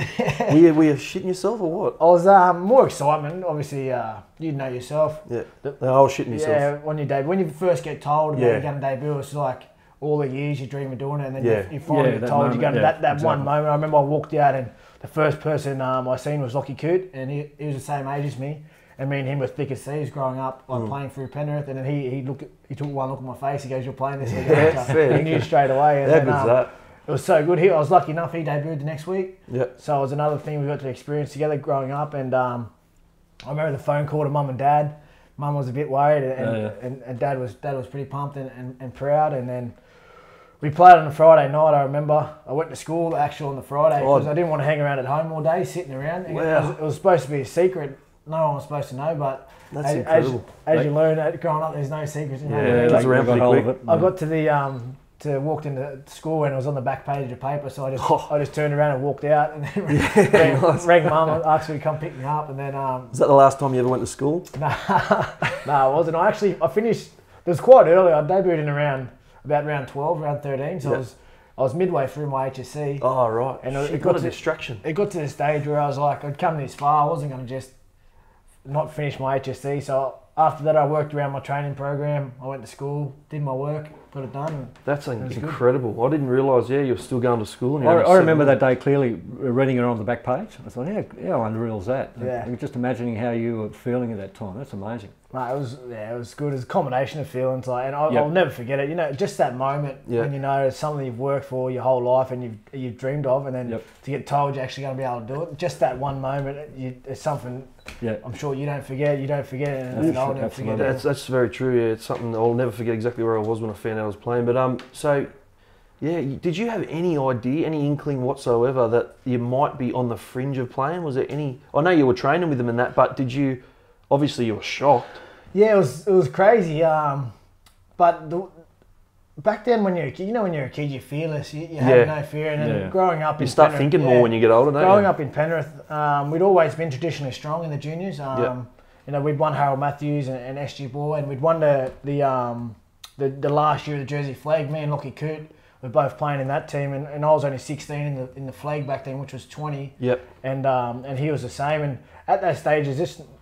Speaker 1: Were you shitting yourself or what?
Speaker 5: I was more excitement. Obviously, you know yourself.
Speaker 1: Yeah. I was shitting yourself.
Speaker 5: Yeah, when you first get told that you're going to debut, it's like all the years you dream of doing it, and then you finally get told you're going to that one moment. I remember I walked out, and the first person I seen was Lockie Coote, and he was the same age as me. And me and him were thick as thieves growing up, playing through Penrith. And then he took one look at my face. He goes, "You're playing this week." He knew straight away. And
Speaker 1: How good's that?
Speaker 5: It was so good. I was lucky enough he debuted the next week.
Speaker 1: Yep.
Speaker 5: So it was another thing we got to experience together growing up. And I remember the phone call to Mum and Dad. Mum was a bit worried, and Dad was pretty pumped and proud. And then we played on a Friday night. I remember I went to school on the Friday because I didn't want to hang around at home all day sitting around.
Speaker 1: Wow.
Speaker 5: It was supposed to be a secret. No one was supposed to know, but
Speaker 1: that's incredible.
Speaker 5: As you learn growing up, there's no secrets.
Speaker 1: It was around pretty quick.
Speaker 5: I got to walked into school and it was on the back page of the paper, so I just turned around and walked out, and then rang Mum, asked her to come pick me up, and then.
Speaker 1: Was that the last time you ever went to school?
Speaker 5: No, it wasn't. I finished. It was quite early. I debuted in about round 12, round 13, so I was midway through my HSC.
Speaker 1: Oh right, and it got a distraction.
Speaker 5: It got to the stage where I was like, I'd come this far, I wasn't going to just not finish my HSC. So after that, I worked around my training program. I went to school, did my work, got it done.
Speaker 1: That's incredible. Good. I didn't realise. Yeah, you were still going to school. And
Speaker 2: I remember that day clearly, reading it on the back page. I thought, how unreal is that?
Speaker 5: Yeah.
Speaker 2: Just imagining how you were feeling at that time. That's amazing.
Speaker 5: Mate, it was good. It was a combination of feelings, and I'll never forget it. Just that moment when it's something you've worked for your whole life and you've dreamed of, and then to get told you're actually going to be able to do it. Just that one moment, it's something. I'm sure you don't forget. You don't forget it, and I'll never forget it.
Speaker 1: That's very true. Yeah, it's something I'll never forget exactly where I was when I found out I was playing. But did you have any idea, any inkling whatsoever that you might be on the fringe of playing? Was there any? I know you were training with them and that, but did you? Obviously, you were shocked.
Speaker 5: Yeah, it was crazy. But back then, when you're a kid, when you're a kid, you're fearless. You have no fear. And then growing up,
Speaker 1: you start thinking more when you get older, don't you?
Speaker 5: Growing up in Penrith, we'd always been traditionally strong in the juniors. We'd won Harold Matthews and SG Ball, and we'd won the last year of the Jersey Flag. Me and Lockie Coote were both playing in that team, and I was only 16 in the flag back then, which was 20.
Speaker 1: Yep.
Speaker 5: And he was the same. And at that stage,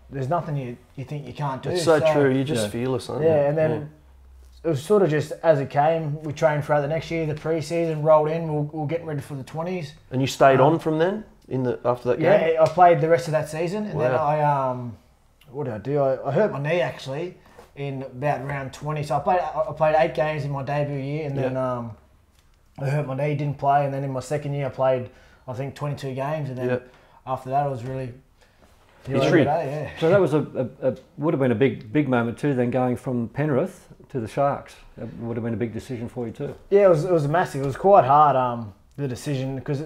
Speaker 5: there's nothing you think you can't do.
Speaker 1: It's so true. You're just fearless, aren't you?
Speaker 5: Yeah, and then it was sort of just as it came. We trained throughout the next year. The pre-season rolled in. We were getting ready for the 20s.
Speaker 1: And you stayed on from then after that game?
Speaker 5: Yeah, I played the rest of that season, and then what did I do? I hurt my knee actually in about round 20. So I played 8 games in my debut year, and then I hurt my knee, didn't play, and then in my second year I played I think 22 games, and then after that it was really.
Speaker 2: So that was would have been a big moment too. Then going from Penrith to the Sharks, that would have been a big decision for you too.
Speaker 5: Yeah, it was massive. It was quite hard the decision because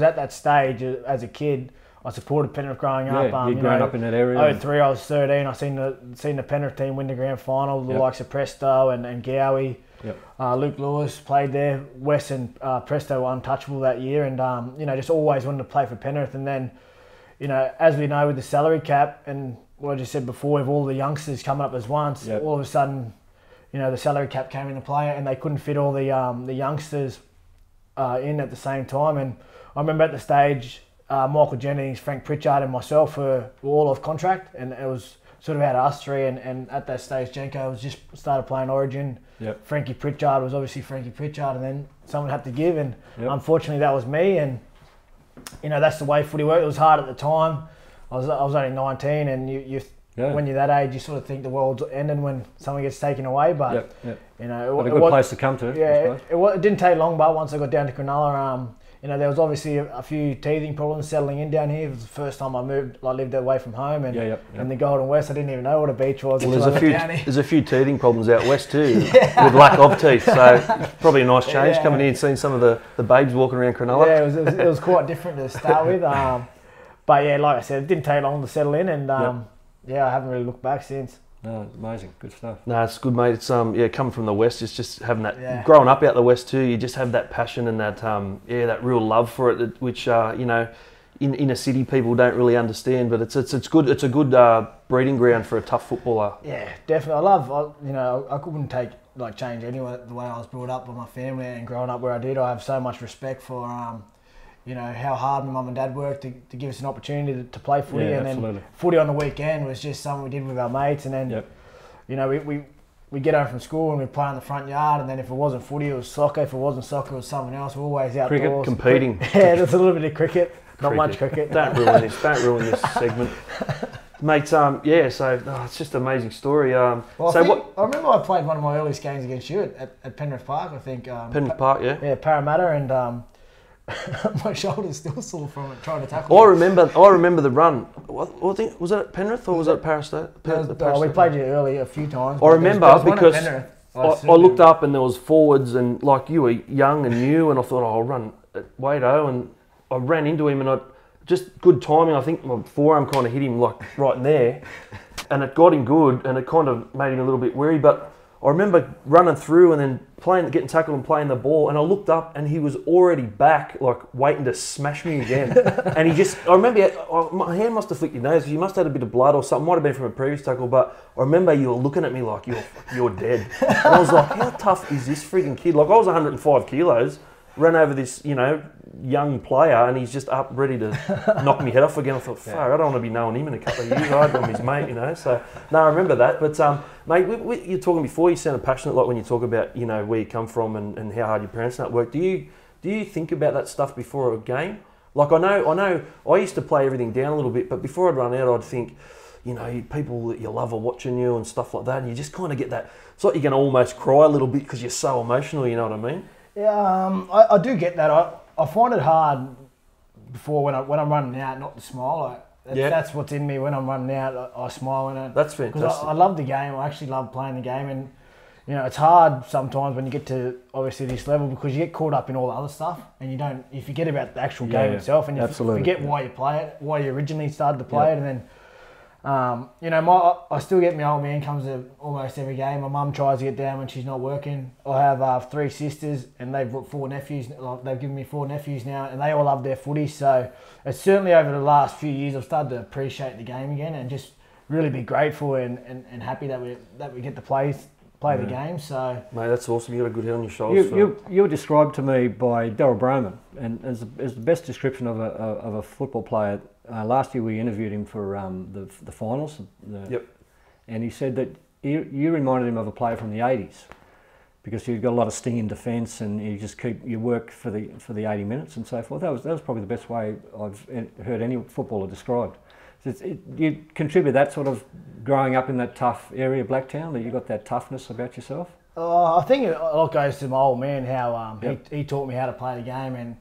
Speaker 5: at that stage as a kid, I supported Penrith growing up.
Speaker 2: You'd grown up in that area.
Speaker 5: 03, I was 13. I seen the Penrith team win the grand final. The likes of Presto and Gowie.
Speaker 2: Yep.
Speaker 5: Luke Lewis played there. Wes and Presto were untouchable that year, and just always wanted to play for Penrith. And then, as we know with the salary cap and what I just said before, with all the youngsters coming up as once, all of a sudden, the salary cap came into play, and they couldn't fit all the youngsters in at the same time. And I remember at the stage, Michael Jennings, Frank Pritchard, and myself were all off contract, and it was sort of out of us three. And at that stage, Jenko was just started playing Origin.
Speaker 2: Yep.
Speaker 5: Frankie Pritchard was obviously Frankie Pritchard, and then someone had to give, and unfortunately that was me. And that's the way footy worked. It was hard at the time. I was only 19, and you when you're that age, you sort of think the world's ending when something gets taken away. But
Speaker 2: what a good place to come to.
Speaker 5: Yeah, it didn't take long, but once I got down to Cronulla, there was obviously a few teething problems settling in down here. It was the first time I lived away from home, and in the Golden West, I didn't even know what a beach was.
Speaker 1: Well, there's a few teething problems out west too, with lack of teeth. So it's probably a nice change coming in and seeing some of the babes walking around Cronulla.
Speaker 5: Yeah, it was quite different to start with. But yeah, like I said, it didn't take long to settle in, and I haven't really looked back since.
Speaker 2: No, amazing, good stuff.
Speaker 1: No, it's good, mate. It's coming from the west, it's just having that growing up out the west too. You just have that passion and that that real love for it, which in inner city people don't really understand. But it's good. It's a good breeding ground for a tough footballer.
Speaker 5: Yeah, definitely. I couldn't change anyway the way I was brought up by my family and growing up where I did. I have so much respect for how hard my mum and dad worked to give us an opportunity to play footy, then footy on the weekend was just something we did with our mates, and then we get home from school and we play in the front yard, and then if it wasn't footy, it was soccer. If it wasn't soccer, it was something else. We're always outdoors.
Speaker 1: Cricket, competing.
Speaker 5: Yeah, there's a little bit of cricket. Not much cricket.
Speaker 1: Don't ruin this segment. Mate, so it's just an amazing story.
Speaker 5: I remember I played one of my earliest games against you at Penrith Park, I think.
Speaker 1: Penrith Park, yeah.
Speaker 5: Yeah, Parramatta, and my shoulder's still sore from it, trying to tackle.
Speaker 1: I remember the run. Was it at Penrith or was it at Paris State?
Speaker 5: We played you early a few times.
Speaker 1: I remember because I looked up and there was forwards, and like you were young and new, and I thought, I'll run at Wado, and I ran into him, and just good timing. I think my forearm kind of hit him like right in there, and it got him good, and it kind of made him a little bit weary. But I remember running through and then getting tackled and playing the ball, and I looked up and he was already back, like waiting to smash me again. And I remember my hand must have flicked your nose. You must have had a bit of blood or something. Might have been from a previous tackle, but I remember you were looking at me like you're dead. And I was like, how tough is this freaking kid? Like I was 105 kilos. Ran over this, young player, and he's just up ready to knock me head off again. I thought, fuck, I don't want to be knowing him in a couple of years. I'm his mate, So, no, I remember that. But, mate, you're talking before, you sounded passionate, like when you talk about, where you come from and how hard your parents and that work. Do you think about that stuff before a game? Like, I know, I used to play everything down a little bit, but before I'd run out, I'd think, people that you love are watching you and stuff like that, and you just kind of get that. It's like you're going to almost cry a little bit because you're so emotional, you know what I mean?
Speaker 5: Yeah, I do get that. I find it hard before when I'm running out not to smile. That's what's in me when I'm running out. I smile.
Speaker 1: That's fantastic.
Speaker 5: Because I love the game. I actually love playing the game, and it's hard sometimes when you get to obviously this level because you get caught up in all the other stuff, and you forget about the actual game itself, and you forget why you play it, why you originally started to play it, and then. I still get my old man comes to almost every game. My mum tries to get down when she's not working. I have 3 sisters, and they've got 4 nephews. They've given me 4 nephews now, and they all love their footy. So it's certainly over the last few years I've started to appreciate the game again, and just really be grateful and happy that we get to play the game. So
Speaker 1: mate, that's awesome. You got a good head on your shoulders.
Speaker 2: You were described to me by Daryl Broman, and as the best description of a football player. Last year we interviewed him for the finals. And he said that you reminded him of a player from the 80s because you've got a lot of sting in defence and you just keep your work for the 80 minutes and so forth. That was probably the best way I've heard any footballer described. You contribute that sort of growing up in that tough area, Blacktown, that you got that toughness about yourself?
Speaker 5: I think it all goes to my old man, how he taught me how to play the game, and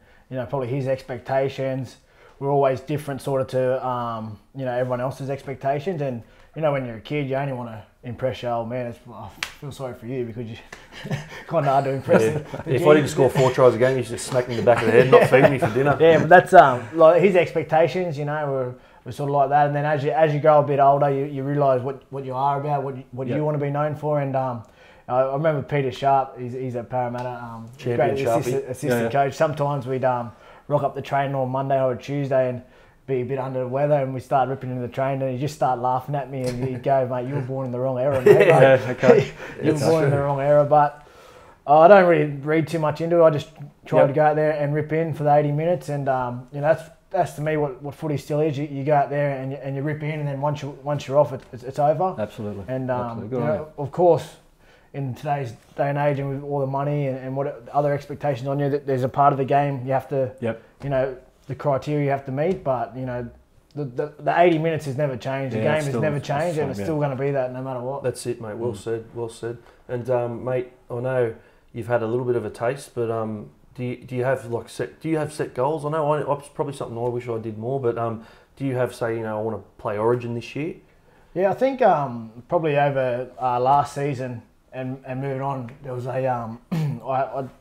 Speaker 5: probably his expectations were always different sort of to everyone else's expectations, and you know, when you're a kid, you only want to impress your old man. I feel sorry for you because you kind of hard to impress him.
Speaker 1: If I didn't score 4 tries a game, you just smack me in the back of the head, not feed me for dinner.
Speaker 5: Yeah, but that's like his expectations. You know, were sort of like that. And then as you grow a bit older, you realise what you are about, what you want to be known for. And I remember Peter Sharp. He's at Parramatta,
Speaker 1: Champion
Speaker 5: great assistant coach. Sometimes we'd rock up the train on Monday or Tuesday and be a bit under the weather, and we start ripping into the train, and he'd just start laughing at me, and he'd go, "Mate, you were born in the wrong era, mate."
Speaker 2: Okay.
Speaker 5: You were born in the wrong era. But I don't really read too much into it. I just try to go out there and rip in for the 80 minutes, and you know, that's to me what footy still is. You go out there and you rip in, and then once you're off, it's over.
Speaker 2: Absolutely.
Speaker 5: And
Speaker 2: Absolutely.
Speaker 5: you know, of course, in today's day and age, and with all the money and what other expectations on you, that there's a part of the game you have to, you know, the criteria you have to meet. But you know, the 80 minutes has never changed. The game has never changed, and it's still going to be that no matter what.
Speaker 1: That's it, mate. Well said. Well said. And mate, I know you've had a little bit of a taste, but do you have set goals? I know it's probably something I wish I did more, but do you have, say, you know, I want to play Origin this year?
Speaker 5: Yeah, I think probably over last season and moving on, there was a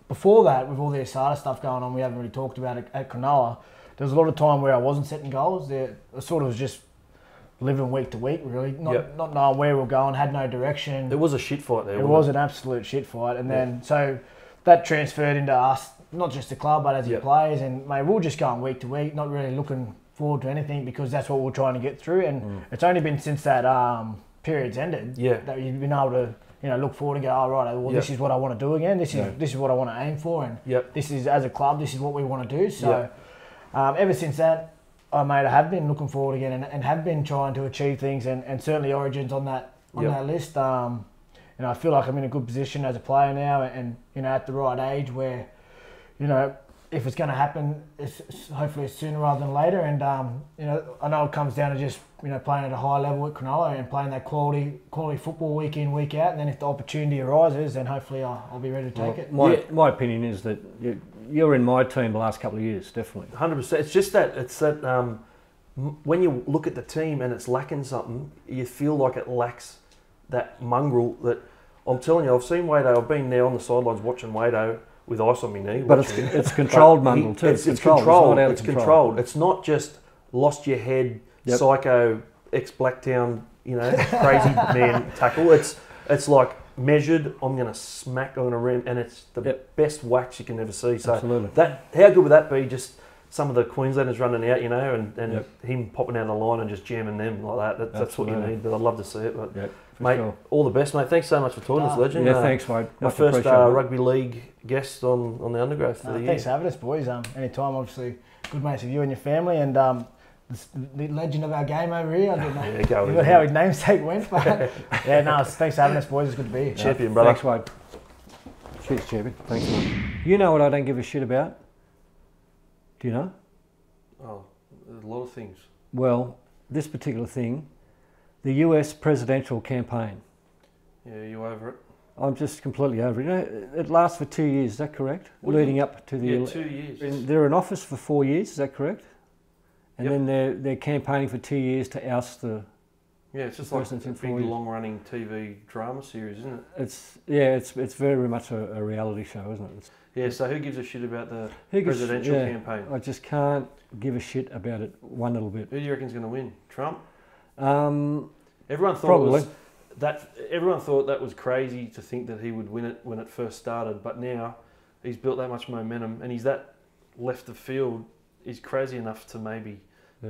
Speaker 5: before that, with all the ASADA stuff going on, we haven't really talked about it at Cronulla. There was a lot of time where I wasn't setting goals. I sort of was just living week to week, really, not knowing where we were going, had no direction.
Speaker 1: It was a shit fight there.
Speaker 5: It was an absolute shit fight, and then so that transferred into us, not just the club, but as the players. And mate, we were just going week to week, not really looking forward to anything because that's what we're trying to get through. And it's only been since that period's ended that you've been able to, you know, look forward and go, oh right, well this is what I want to do again. This is what I want to aim for, and this is, as a club, this is what we want to do. So ever since that, I have been looking forward again and have been trying to achieve things, and certainly Origin's on that list. You know, I feel like I'm in a good position as a player now, and you know, at the right age where, you know, if it's going to happen, it's hopefully sooner rather than later. And you know, I know it comes down to just, you know, playing at a high level at Cronulla and playing that quality football week in, week out. And then if the opportunity arises, then hopefully I'll be ready to take it.
Speaker 2: My opinion is that you're in my team the last couple of years, definitely.
Speaker 1: 100%. It's just that when you look at the team and it's lacking something, you feel like it lacks that mongrel that, I'm telling you, I've seen Wado. I've been there on the sidelines watching Wado with ice on my knee.
Speaker 2: But it's controlled mongrel too. It's controlled.
Speaker 1: It's controlled. It's not just lost your head, psycho, ex-Blacktown, you know, crazy man tackle. It's like measured. I'm going to smack on a rim, and it's the best wax you can ever see. So how good would that be? Just some of the Queenslanders running out, you know, and him popping out of the line and just jamming them like that. That's what you need. But I'd love to see it. But mate, all the best, mate. Thanks so much for talking to us, legend.
Speaker 2: Yeah, thanks, mate.
Speaker 1: My first rugby league guest on the Undergrowth for the year.
Speaker 5: Thanks for having us, boys. Anytime, obviously, good mates with you and your family, and the legend of our game over here. I don't know how his namesake went, but thanks for having us, boys. It's good to be here.
Speaker 1: Champion, brother.
Speaker 2: Thanks, mate. Cheers, champion. Thanks, mate. You know what I don't give a shit about? Do you know?
Speaker 1: Oh, there's a lot of things.
Speaker 2: Well, this particular thing, the US presidential campaign.
Speaker 1: Yeah, you over it?
Speaker 2: I'm just completely over it. You know, it lasts for 2 years, is that correct? Leading up to the
Speaker 1: 2 years.
Speaker 2: They're in office for 4 years, is that correct? And then they're campaigning for 2 years to oust the
Speaker 1: it's just like a big long-running TV drama series, isn't it?
Speaker 2: It's very much a reality show, isn't it?
Speaker 1: So who gives a shit about the presidential campaign?
Speaker 2: I just can't give a shit about it one little bit.
Speaker 1: Who do you reckon's going to win? Trump?
Speaker 2: Everyone
Speaker 1: thought that was crazy to think that he would win it when it first started, but now he's built that much momentum and he's that left of field is crazy enough to maybe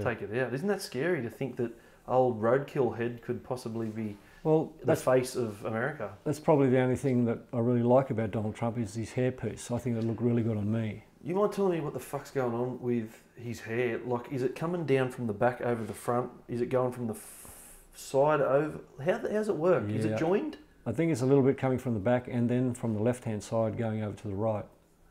Speaker 1: take it out. Isn't that scary to think that old roadkill head could possibly be the face of America? That's
Speaker 2: probably the only thing that I really like about Donald Trump is his hairpiece. I think it looked really good on me.
Speaker 1: You mind telling me what the fuck's going on with his hair? Like, is it coming down from the back over the front? Is it going from the side over? How's it work? Is it joined?
Speaker 2: I think it's a little bit coming from the back and then from the left-hand side going over to the right.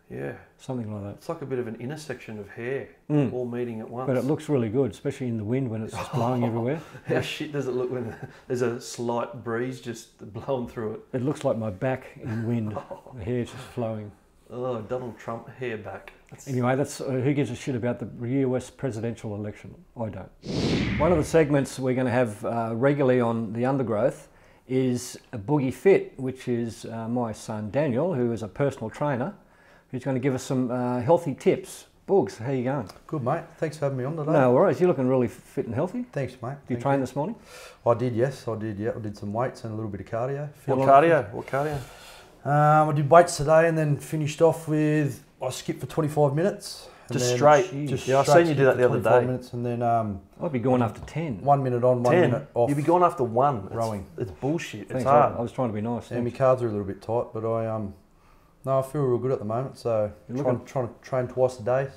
Speaker 1: Yeah.
Speaker 2: Something like that.
Speaker 1: It's like a bit of an intersection of hair all meeting at once.
Speaker 2: But it looks really good, especially in the wind when it's just blowing everywhere.
Speaker 1: How shit does it look when there's a slight breeze just blowing through it?
Speaker 2: It looks like my back in wind. The hair's just flowing.
Speaker 1: Oh, Donald Trump hair back.
Speaker 2: Anyway, that's who gives a shit about the US presidential election? I don't. One of the segments we're going to have regularly on the Undergrowth is a Boogie Fit, which is my son Daniel, who is a personal trainer, who's going to give us some healthy tips. Boogs, how you going?
Speaker 6: Good, mate. Thanks for having me on today.
Speaker 2: No worries. You're looking really fit and healthy.
Speaker 6: Thanks, mate.
Speaker 2: Did you train this morning?
Speaker 6: I did, yes. I did, yeah. I did some weights and a little bit of cardio.
Speaker 1: What cardio?
Speaker 6: I did weights today and then finished off with, I skipped for 25 minutes.
Speaker 1: Just straight? Yeah, I've seen you do that the other day.
Speaker 6: Minutes and then
Speaker 2: I'd be going after 10.
Speaker 6: 1 minute on, 1 minute off.
Speaker 1: You'd be going after one.
Speaker 6: Rowing.
Speaker 1: It's bullshit.
Speaker 2: Thanks,
Speaker 1: it's hard.
Speaker 2: I was trying to be nice.
Speaker 6: Yeah, my cards are a little bit tight, but I feel real good at the moment, so trying to train twice a day.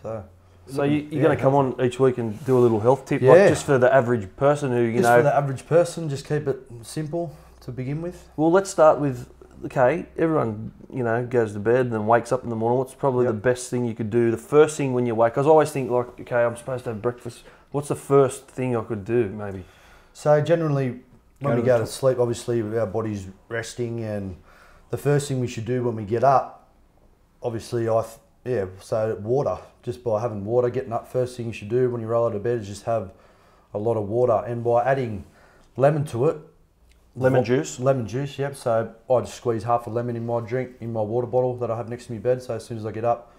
Speaker 1: So you're going to come on each week and do a little health tip,
Speaker 6: Yeah.
Speaker 1: like just for the average person who,
Speaker 6: Just for the average person, just keep it simple to begin with.
Speaker 1: Well, let's start with, okay, everyone, goes to bed and then wakes up in the morning. What's probably the best thing you could do, the first thing when you wake? Because I always think, like, okay, I'm supposed to have breakfast. What's the first thing I could do, maybe?
Speaker 6: So generally, when we go to sleep, obviously our body's resting, and the first thing we should do when we get up, obviously, so water. Just by having water, getting up, first thing you should do when you roll out of bed is just have a lot of water, and by adding lemon to it.
Speaker 1: Lemon juice?
Speaker 6: Lemon juice, yep. So I just squeeze half a lemon in my drink, in my water bottle that I have next to my bed, so as soon as I get up.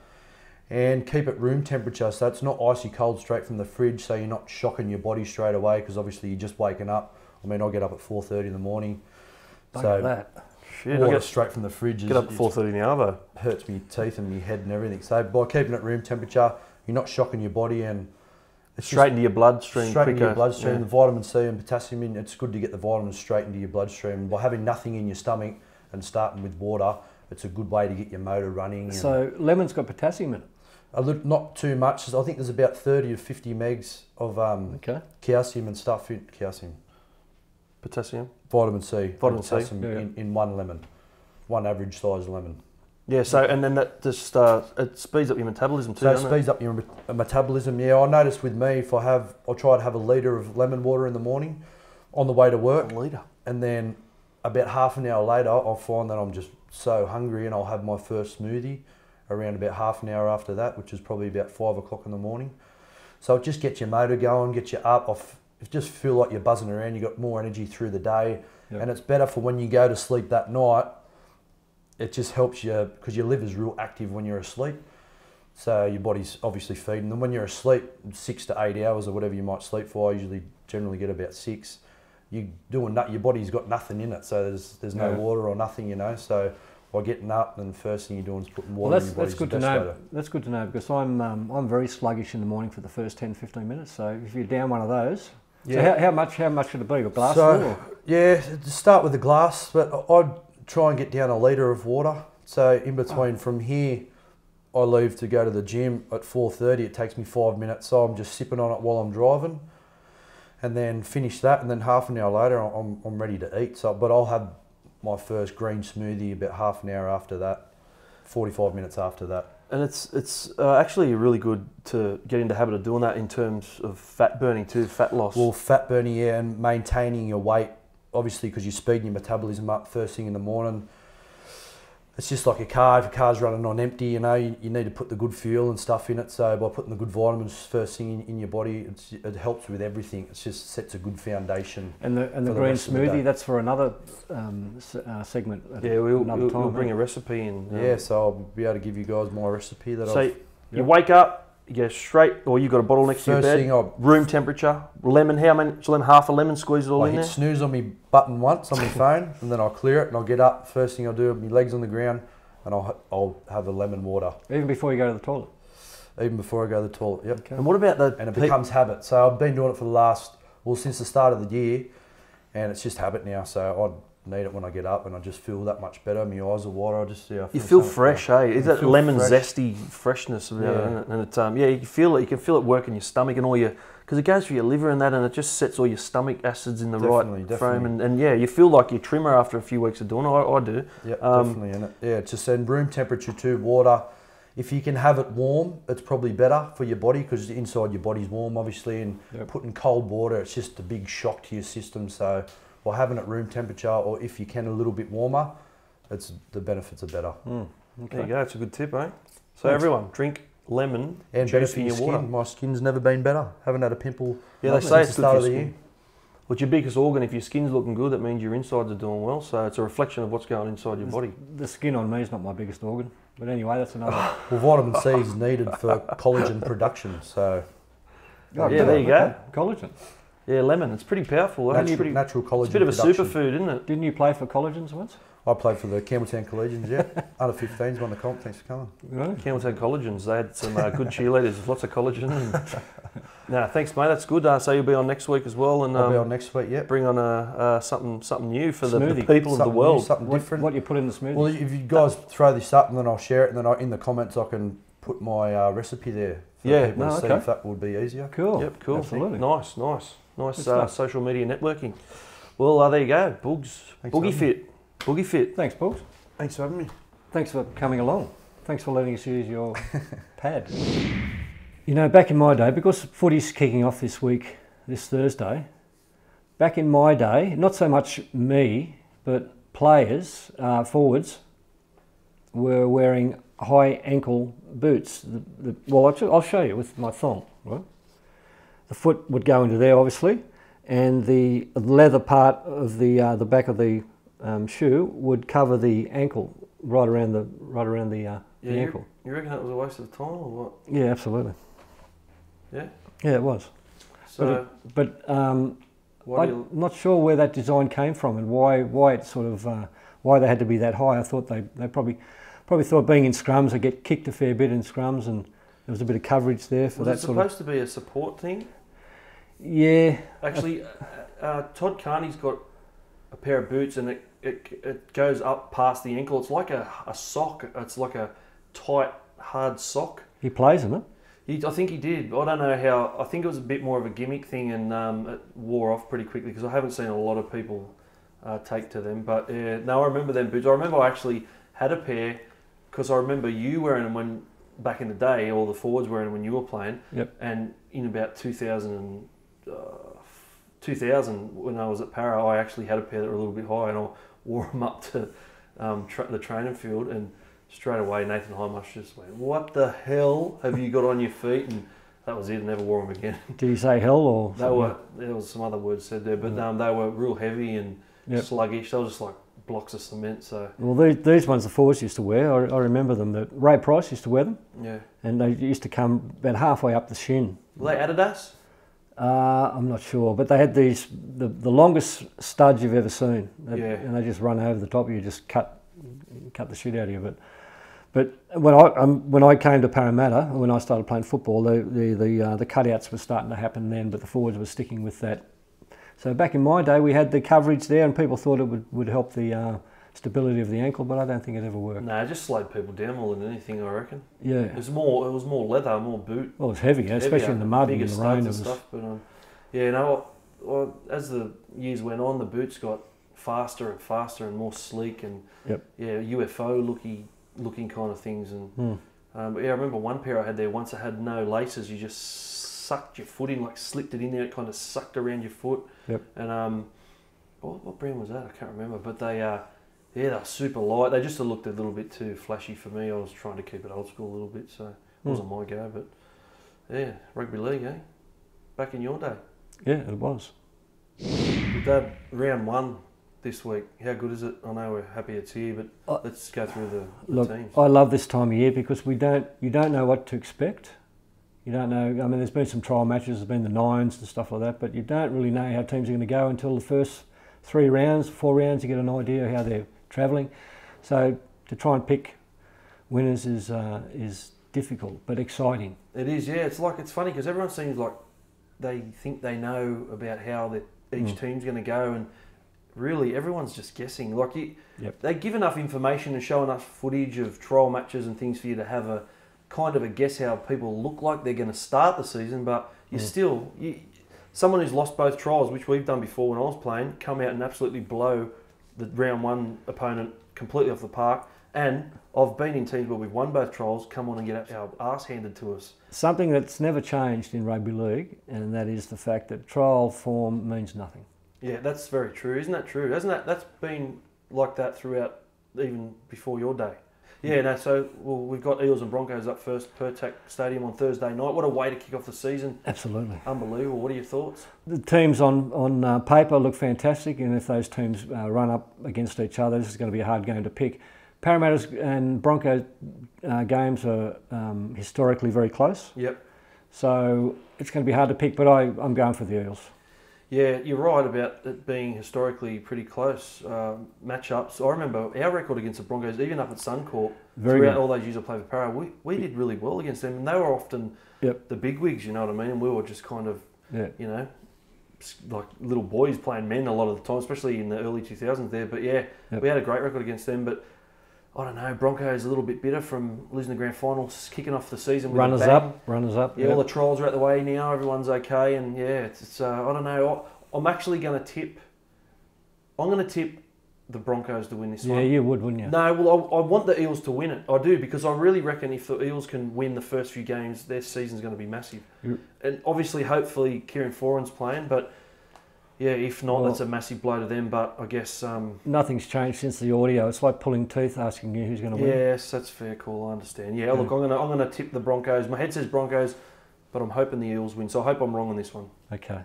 Speaker 6: And keep it room temperature, so it's not icy cold straight from the fridge, so you're not shocking your body straight away, because obviously you're just waking up. I mean, I get up at 4:30 in the morning.
Speaker 2: So that.
Speaker 1: Shit,
Speaker 6: water straight from the fridge.
Speaker 1: Get up at 4:30 in the arvo.
Speaker 6: Hurts me teeth and my head and everything. So by keeping it room temperature, you're not shocking your body, and it's
Speaker 1: straight into your bloodstream.
Speaker 6: Straight into your bloodstream. The vitamin C and potassium in. It's good to get the vitamins straight into your bloodstream. By having nothing in your stomach and starting with water, it's a good way to get your motor running.
Speaker 2: So lemon's got potassium in it.
Speaker 6: Not too much. I think there's about 30 to 50 megs of calcium and stuff in
Speaker 1: Potassium.
Speaker 6: Vitamin C.
Speaker 1: Vitamin C.
Speaker 6: In one lemon, one average size lemon.
Speaker 1: Yeah. So and then that just it speeds up your metabolism too.
Speaker 6: So it speeds up your metabolism. Yeah, I noticed with me, if I try to have a litre of lemon water in the morning, on the way to work.
Speaker 1: A litre.
Speaker 6: And then about half an hour later, I'll find that I'm just so hungry, and I'll have my first smoothie around about half an hour after that, which is probably about 5 o'clock in the morning. So it just gets your motor going, gets you up. Just feel like you're buzzing around, you've got more energy through the day. Yep. And it's better for when you go to sleep that night. It just helps you, because your liver's real active when you're asleep. So your body's obviously feeding. And when you're asleep, 6 to 8 hours or whatever you might sleep for, I generally get about 6. You're doing that, your body's got nothing in it, so there's no water or nothing, So by getting up, then the first thing you're doing is putting water in your body.
Speaker 2: That's good to know. That's good to know, because I'm very sluggish in the morning for the first 10-15 minutes. So if you're down one of those, so how much should it be? A glass full?
Speaker 6: Yeah, to start with a glass, but I'd try and get down a litre of water. So in between from here, I leave to go to the gym at 4:30. It takes me 5 minutes, so I'm just sipping on it while I'm driving, and then finish that, and then half an hour later I'm ready to eat. So, but I'll have my first green smoothie about half an hour after that, 45 minutes after that.
Speaker 1: And it's actually really good to get into the habit of doing that in terms of fat burning too, fat loss.
Speaker 6: Well, fat burning, yeah, and maintaining your weight, obviously, because you're speeding your metabolism up first thing in the morning. It's just like a car. If a car's running on empty, you need to put the good fuel and stuff in it. So by putting the good vitamins first thing in your body, it helps with everything. It just sets a good foundation.
Speaker 2: And the green smoothie, that's for another segment.
Speaker 1: We'll bring a recipe in.
Speaker 6: Yeah, so I'll be able to give you guys my recipe
Speaker 1: you wake up. You go straight, or you got a bottle next to your bed. Room temperature, lemon. How many? Half a lemon, squeeze it all in there.
Speaker 6: I hit snooze on my button once on my phone, and then I'll clear it, and I'll get up. First thing I'll do, my legs on the ground, and I'll have a lemon water.
Speaker 2: Even before you go to the toilet.
Speaker 6: Even before I go to the toilet. Yep.
Speaker 1: Okay. And what about
Speaker 6: and it becomes habit. So I've been doing it for since the start of the year, and it's just habit now. So I need it when I get up, and I just feel that much better. My eyes are water.
Speaker 1: You feel fresh, eh? Is that lemon zesty freshness about it? And you feel it. You can feel it work in your stomach and all your, because it goes through your liver and that, and it just sets all your stomach acids in the right frame. And you feel like you're trimmer after a few weeks of doing it. I do.
Speaker 6: Yeah, definitely. And it's just in room temperature too. Water. If you can have it warm, it's probably better for your body, because inside your body's warm, obviously, and putting cold water, it's just a big shock to your system. So by having it room temperature, or if you can a little bit warmer, the benefits are better.
Speaker 1: There you go. It's a good tip, eh? So everyone, drink lemon
Speaker 6: And better
Speaker 1: juice
Speaker 6: for
Speaker 1: in
Speaker 6: your
Speaker 1: your water.
Speaker 6: skin. My skin's never been better. Haven't had a pimple.
Speaker 1: Yeah, they
Speaker 6: since
Speaker 1: say
Speaker 6: the
Speaker 1: it's good
Speaker 6: start
Speaker 1: for
Speaker 6: of the
Speaker 1: your
Speaker 6: year.
Speaker 1: skin. Well, it's your biggest organ. If your skin's looking good, that means your insides are doing well. So it's a reflection of what's going on inside your body.
Speaker 2: The skin on me is not my biggest organ. But anyway, that's another...
Speaker 6: Well, vitamin C is needed for collagen production. So
Speaker 1: Yeah, there you go.
Speaker 2: Collagen.
Speaker 1: Yeah, lemon. It's pretty powerful. Eh?
Speaker 6: natural collagen.
Speaker 1: It's a bit of a
Speaker 6: production.
Speaker 1: superfood, isn't it?
Speaker 2: Didn't you play for Collagens once?
Speaker 6: I played for the Campbelltown Collegians, yeah. Under 15s won the comp. Thanks for coming.
Speaker 2: Right.
Speaker 1: Campbelltown Collagens. They had some good cheerleaders, lots of collagen. And no, thanks, mate. That's good. So you'll be on next week as well, and
Speaker 6: I'll be on next week, yeah.
Speaker 1: bring on something new for the
Speaker 2: Smoothie.
Speaker 1: people of the world.
Speaker 6: Something different.
Speaker 2: What you put in the smoothie?
Speaker 6: Well, if you guys throw this up and then I'll share it, and then in the comments I can put my recipe there for people to see if that would be easier.
Speaker 2: Cool.
Speaker 1: Yep, cool.
Speaker 2: Absolutely.
Speaker 1: Nice
Speaker 2: stuff.
Speaker 1: social media networking. Well, there you go. Boogs.
Speaker 6: Thanks for
Speaker 1: Boogie
Speaker 6: having
Speaker 1: Fit. Boogie Fit.
Speaker 2: Thanks, Paul.
Speaker 6: Thanks for having me.
Speaker 2: Thanks for coming along. Thanks for letting us use your pad. You know, back in my day, because footy's kicking off this Thursday, back in my day, not so much me, but players, forwards, were wearing high ankle boots. Well, I'll show you with my thumb. Right? The foot would go into there, obviously, and the leather part of the back of the shoe would cover the ankle right around the ankle.
Speaker 1: You reckon that was a waste of time or what?
Speaker 2: Yeah, absolutely.
Speaker 1: Yeah.
Speaker 2: Yeah, it was.
Speaker 1: So,
Speaker 2: I'm not sure where that design came from and why it sort of why they had to be that high. I thought they probably thought being in scrums, they get kicked a fair bit in scrums, and there was a bit of coverage there for
Speaker 1: was
Speaker 2: that
Speaker 1: it
Speaker 2: sort of.
Speaker 1: supposed to be a support thing?
Speaker 2: Yeah.
Speaker 1: Actually, Todd Carney's got a pair of boots, and it goes up past the ankle. It's like a sock. It's like a tight, hard sock.
Speaker 2: He plays in it.
Speaker 1: I think he did. I don't know how. I think it was a bit more of a gimmick thing, and it wore off pretty quickly because I haven't seen a lot of people take to them. But no, I remember them boots. I remember I actually had a pair because I remember you wearing them when back in the day, all the forwards wearing them when you were playing.
Speaker 2: Yep.
Speaker 1: And in about 2000 when I was at Para, I actually had a pair that were a little bit high, and I wore them up to the training field, and straight away Nathan Hindmarsh just went, "What the hell have you got on your feet?" And that was it. Never wore them again.
Speaker 2: Did he say hell or?
Speaker 1: There was some other words said there, but they were real heavy and sluggish. They were just like blocks of cement. So
Speaker 2: well, these ones the forwards used to wear. I remember them. That Ray Price used to wear them.
Speaker 1: Yeah. And
Speaker 2: they used to come about halfway up the shin.
Speaker 1: Were they Adidas?
Speaker 2: I'm not sure, but they had the longest studs you've ever seen. And they just run over the top of you, just cut the shit out of you. But when I came to Parramatta, when I started playing football, the cutouts were starting to happen then, but the forwards were sticking with that. So back in my day, we had the coverage there, and people thought it would help the stability of the ankle, but I don't think it ever worked.
Speaker 1: No, it just slowed people down more than anything, I reckon.
Speaker 2: Yeah.
Speaker 1: It was more leather, more boot.
Speaker 2: Well, it was heavy, especially in the mud and the rain.
Speaker 1: And stuff. But you know, as the years went on, the boots got faster and faster and more sleek and UFO looking kind of things. And but yeah, I remember one pair I had there once. It had no laces. You just sucked your foot in, like slipped it in there. It kind of sucked around your foot. Yep. And what brand was that? I can't remember. But they they were super light. They just looked a little bit too flashy for me. I was trying to keep it old school a little bit, so it wasn't my go. But yeah, rugby league, eh? Back in your day.
Speaker 2: Yeah, it was.
Speaker 1: Dad, round one this week. How good is it? I know we're happy it's here, but let's go through the teams.
Speaker 2: I love this time of year because you don't know what to expect. You don't know. I mean, there's been some trial matches. There's been the nines and stuff like that, but you don't really know how teams are going to go until the first 4 rounds. You get an idea how they're travelling. So to try and pick winners is difficult but exciting.
Speaker 1: It is, yeah. It's funny because everyone seems like they think they know about how each team's going to go, and really everyone's just guessing. They give enough information and show enough footage of trial matches and things for you to have a kind of a guess how people look like they're going to start the season, but someone who's lost both trials, which we've done before when I was playing, come out and absolutely blow the round one opponent completely off the park. And I've been in teams where we've won both trials, come on and get our arse handed to us.
Speaker 2: Something that's never changed in rugby league, and that is the fact that trial form means nothing.
Speaker 1: Yeah, that's very true. Isn't that true? That's been like that throughout, even before your day. Yeah, no, so we've got Eels and Broncos up first, Pertac Stadium on Thursday night. What a way to kick off the season.
Speaker 2: Absolutely.
Speaker 1: Unbelievable. What are your thoughts?
Speaker 2: The teams on paper look fantastic, and if those teams run up against each other, this is going to be a hard game to pick. Parramatta's and Broncos games are historically very close.
Speaker 1: Yep.
Speaker 2: So it's going to be hard to pick, but I'm going for the Eels.
Speaker 1: Yeah, you're right about it being historically pretty close matchups. I remember our record against the Broncos, even up at Suncorp, throughout all those years I played for Para, we did really well against them, and they were often the bigwigs, you know what I mean? And we were just kind of, you know, like little boys playing men a lot of the time, especially in the early 2000s there. But yeah, we had a great record against them, but I don't know, Broncos a little bit bitter from losing the grand finals, kicking off the season with
Speaker 2: runners up.
Speaker 1: Yeah, all the trials are out the way now. Everyone's okay, and yeah, it's I don't know. I'm actually going to tip. I'm going to tip the Broncos to win this one.
Speaker 2: Yeah, you would, wouldn't you?
Speaker 1: No, well, I want the Eels to win it. I do, because I really reckon if the Eels can win the first few games, their season's going to be massive. And obviously, hopefully, Kieran Foran's playing, but. Yeah, if not, that's a massive blow to them. But I guess
Speaker 2: nothing's changed since the audio. It's like pulling teeth, asking you who's going to win.
Speaker 1: Yes, that's a fair call. I understand. Yeah, look, I'm gonna tip the Broncos. My head says Broncos, but I'm hoping the Eels win. So I hope I'm wrong on this one.
Speaker 2: Okay.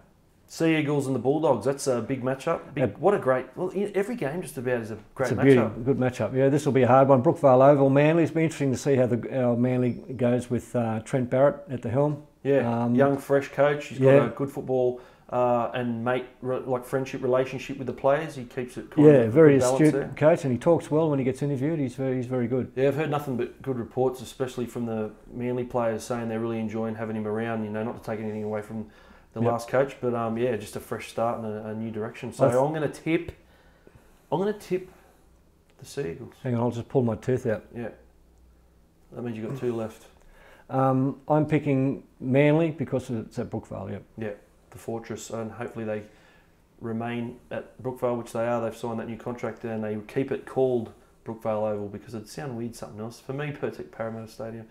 Speaker 1: Sea Eagles and the Bulldogs. That's a big matchup. What a great. Well, every game just about is a great matchup.
Speaker 2: Good matchup. Yeah, this will be a hard one. Brookvale Oval, Manly. It's be interesting to see how Manly goes with Trent Barrett at the helm.
Speaker 1: Yeah, young, fresh coach. He's got a good football. And friendship relationship with the players. He keeps it
Speaker 2: very astute coach, and he talks well when he gets interviewed. He's very good.
Speaker 1: Yeah, I've heard nothing but good reports, especially from the Manly players, saying they're really enjoying having him around. You know, not to take anything away from the last coach, but just a fresh start and a new direction. So I'm going to tip the Sea Eagles.
Speaker 2: Hang on, I'll just pull my tooth out.
Speaker 1: Yeah, that means you've got two left.
Speaker 2: I'm picking Manly because it's at Brookvale.
Speaker 1: Yeah. The Fortress, and hopefully they remain at Brookvale, which they are. They've signed that new contract, and they keep it called Brookvale Oval because it'd sound weird something else. For me, Pertac Parramatta Stadium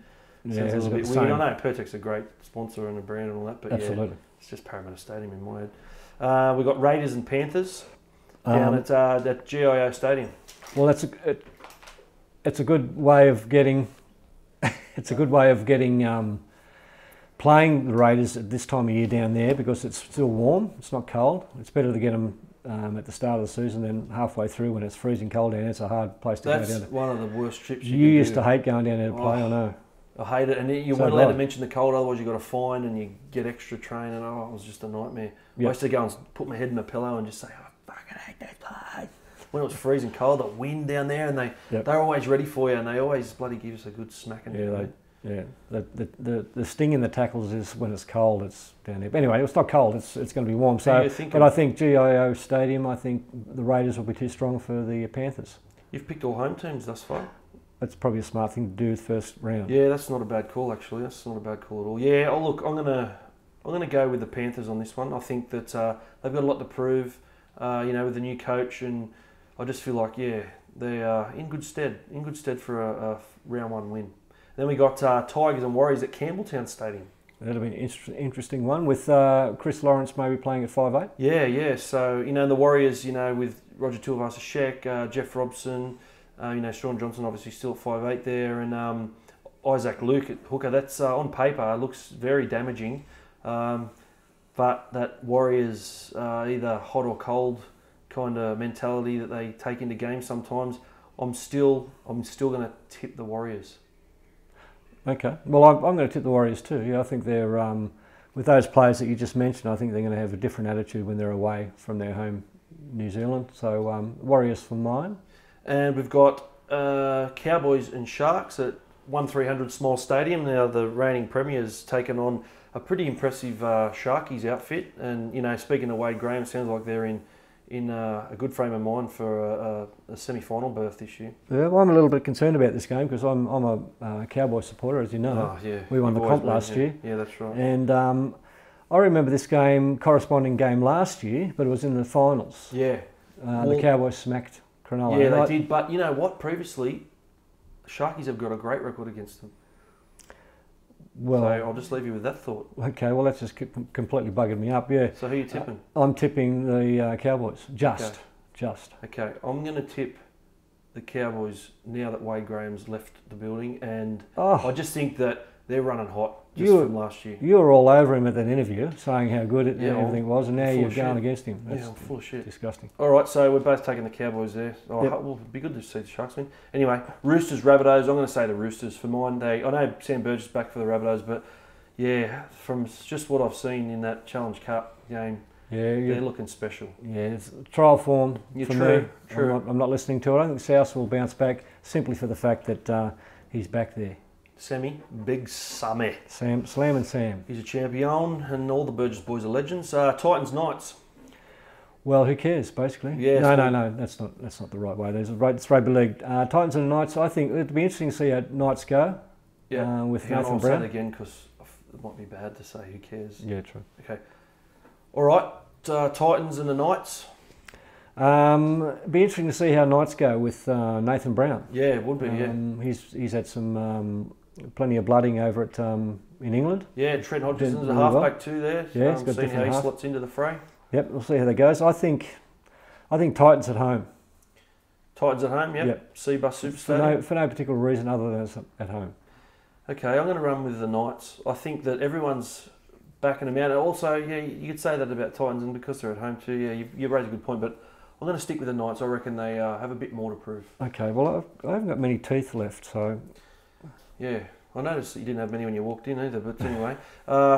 Speaker 1: sounds a little bit weird. I know Pertac's a great sponsor and a brand and all that, but
Speaker 2: absolutely,
Speaker 1: it's just Parramatta Stadium in my head. We've got Raiders and Panthers down at that GIO Stadium.
Speaker 2: Well, it's a good way of getting. It's a good way of getting. Playing the Raiders at this time of year down there because it's still warm, it's not cold. It's better to get them at the start of the season than halfway through when it's freezing cold down there. It's a hard place to go down there.
Speaker 1: That's one of the worst trips
Speaker 2: you used to hate going down there to play, I know.
Speaker 1: I hate it, and you weren't allowed to mention the cold, otherwise you got a fine and you get extra training. It was just a nightmare. I used to go and put my head in my pillow and just say, I fucking hate this place. When it was freezing cold, the wind down there, and they're always ready for you, and they always bloody give us a good smacking.
Speaker 2: Yeah, the sting in the tackles is when it's cold. It's down there. But anyway, it's not cold. It's going to be warm. So, but I think GIO Stadium. I think the Raiders will be too strong for the Panthers.
Speaker 1: You've picked all home teams thus far.
Speaker 2: That's probably a smart thing to do with first round.
Speaker 1: Yeah, that's not a bad call actually. That's not a bad call at all. Yeah, look, I'm gonna go with the Panthers on this one. I think that they've got a lot to prove. With the new coach, and I just feel like they are in good stead. In good stead for a round one win. Then we got Tigers and Warriors at Campbelltown Stadium.
Speaker 2: That'll be an interesting one with Chris Lawrence maybe playing at 5'8".
Speaker 1: Yeah. So the Warriors, with Roger Tuivasa-Sheck, Jeff Robson, Sean Johnson obviously still at 5'8" there, and Isaac Luke at hooker. That's on paper looks very damaging, but that Warriors either hot or cold kind of mentality that they take into games sometimes. I'm still going to tip the Warriors.
Speaker 2: Okay. Well, I'm going to tip the Warriors too. Yeah, I think they're with those players that you just mentioned. I think they're going to have a different attitude when they're away from their home, New Zealand. So Warriors for mine. And
Speaker 1: we've got Cowboys and Sharks at 1300 Small Stadium. Now the reigning premier's taken on a pretty impressive Sharkies outfit, and speaking of Wade Graham, sounds like they're in a good frame of mind for a semi-final berth this year. Yeah, well, I'm a little bit concerned about this game because I'm a Cowboy supporter, as you know. Oh, yeah. We won the comp last year. Yeah, that's right. And I remember this corresponding game last year, but it was in the finals. Yeah. The Cowboys smacked Cronulla. Yeah, they did. But you know what? Previously, the Sharkies have got a great record against them. Well, so I'll just leave you with that thought. Okay, well that's just completely bugging me up, yeah. So who are you tipping? I'm tipping the Cowboys, just. Okay, I'm going to tip the Cowboys now that Wade Graham's left the building, and
Speaker 2: Oh.
Speaker 1: I just think that they're running hot from last year.
Speaker 2: You were all over him at that interview, saying how good everything was, and now
Speaker 1: full
Speaker 2: you're
Speaker 1: of
Speaker 2: going
Speaker 1: shit.
Speaker 2: against him. That's
Speaker 1: I'm full of shit.
Speaker 2: disgusting.
Speaker 1: All right, so we're both taking the Cowboys there. Oh,
Speaker 2: Yep.
Speaker 1: Well, it'd be good to see the Sharks win. Anyway, Roosters, Rabbitohs. I'm going to say the Roosters for mine. I know Sam Burgess back for the Rabbitohs, but yeah, from just what I've seen in that Challenge Cup game, they're looking special.
Speaker 2: Yeah, it's trial form for me.
Speaker 1: True.
Speaker 2: I'm not listening to it. I think South will bounce back simply for the fact that he's back there.
Speaker 1: Sammy, Big Sammy.
Speaker 2: Slam and Sam.
Speaker 1: He's a champion, and all the Burgess boys are legends. Titans, Knights.
Speaker 2: Well, who cares, basically?
Speaker 1: Yeah,
Speaker 2: no, that's not the right way. It's rugby league. Titans and Knights, I think it'd be interesting to see how Knights go.
Speaker 1: Yeah,
Speaker 2: with
Speaker 1: Nathan
Speaker 2: Nathan
Speaker 1: Brown. I'll say
Speaker 2: Brown.
Speaker 1: it again because it might be bad to say who cares.
Speaker 2: Yeah, true.
Speaker 1: Okay. All right, Titans and the Knights.
Speaker 2: It'd be interesting to see how Knights go with Nathan Brown.
Speaker 1: Yeah, it would be.
Speaker 2: He's had some plenty of blooding over at in England.
Speaker 1: Yeah, Trent Hodgson's
Speaker 2: Did
Speaker 1: a
Speaker 2: really
Speaker 1: halfback too there.
Speaker 2: Yeah, he's got
Speaker 1: seen how
Speaker 2: different
Speaker 1: he
Speaker 2: half.
Speaker 1: slots into the fray.
Speaker 2: Yep, we'll see how that goes. I think Titans at home.
Speaker 1: Titans at home,
Speaker 2: Yep.
Speaker 1: Seabus Superstadium.
Speaker 2: For no particular reason other than it's at home.
Speaker 1: Okay, I'm going to run with the Knights. I think that everyone's backing them out. Also, yeah, you could say that about Titans, and because they're at home too, yeah, you raise a good point, but I'm going to stick with the Knights. I reckon they have a bit more to prove.
Speaker 2: Okay, well, I haven't got many teeth left, so...
Speaker 1: Yeah, I noticed that you didn't have many when you walked in either, but anyway.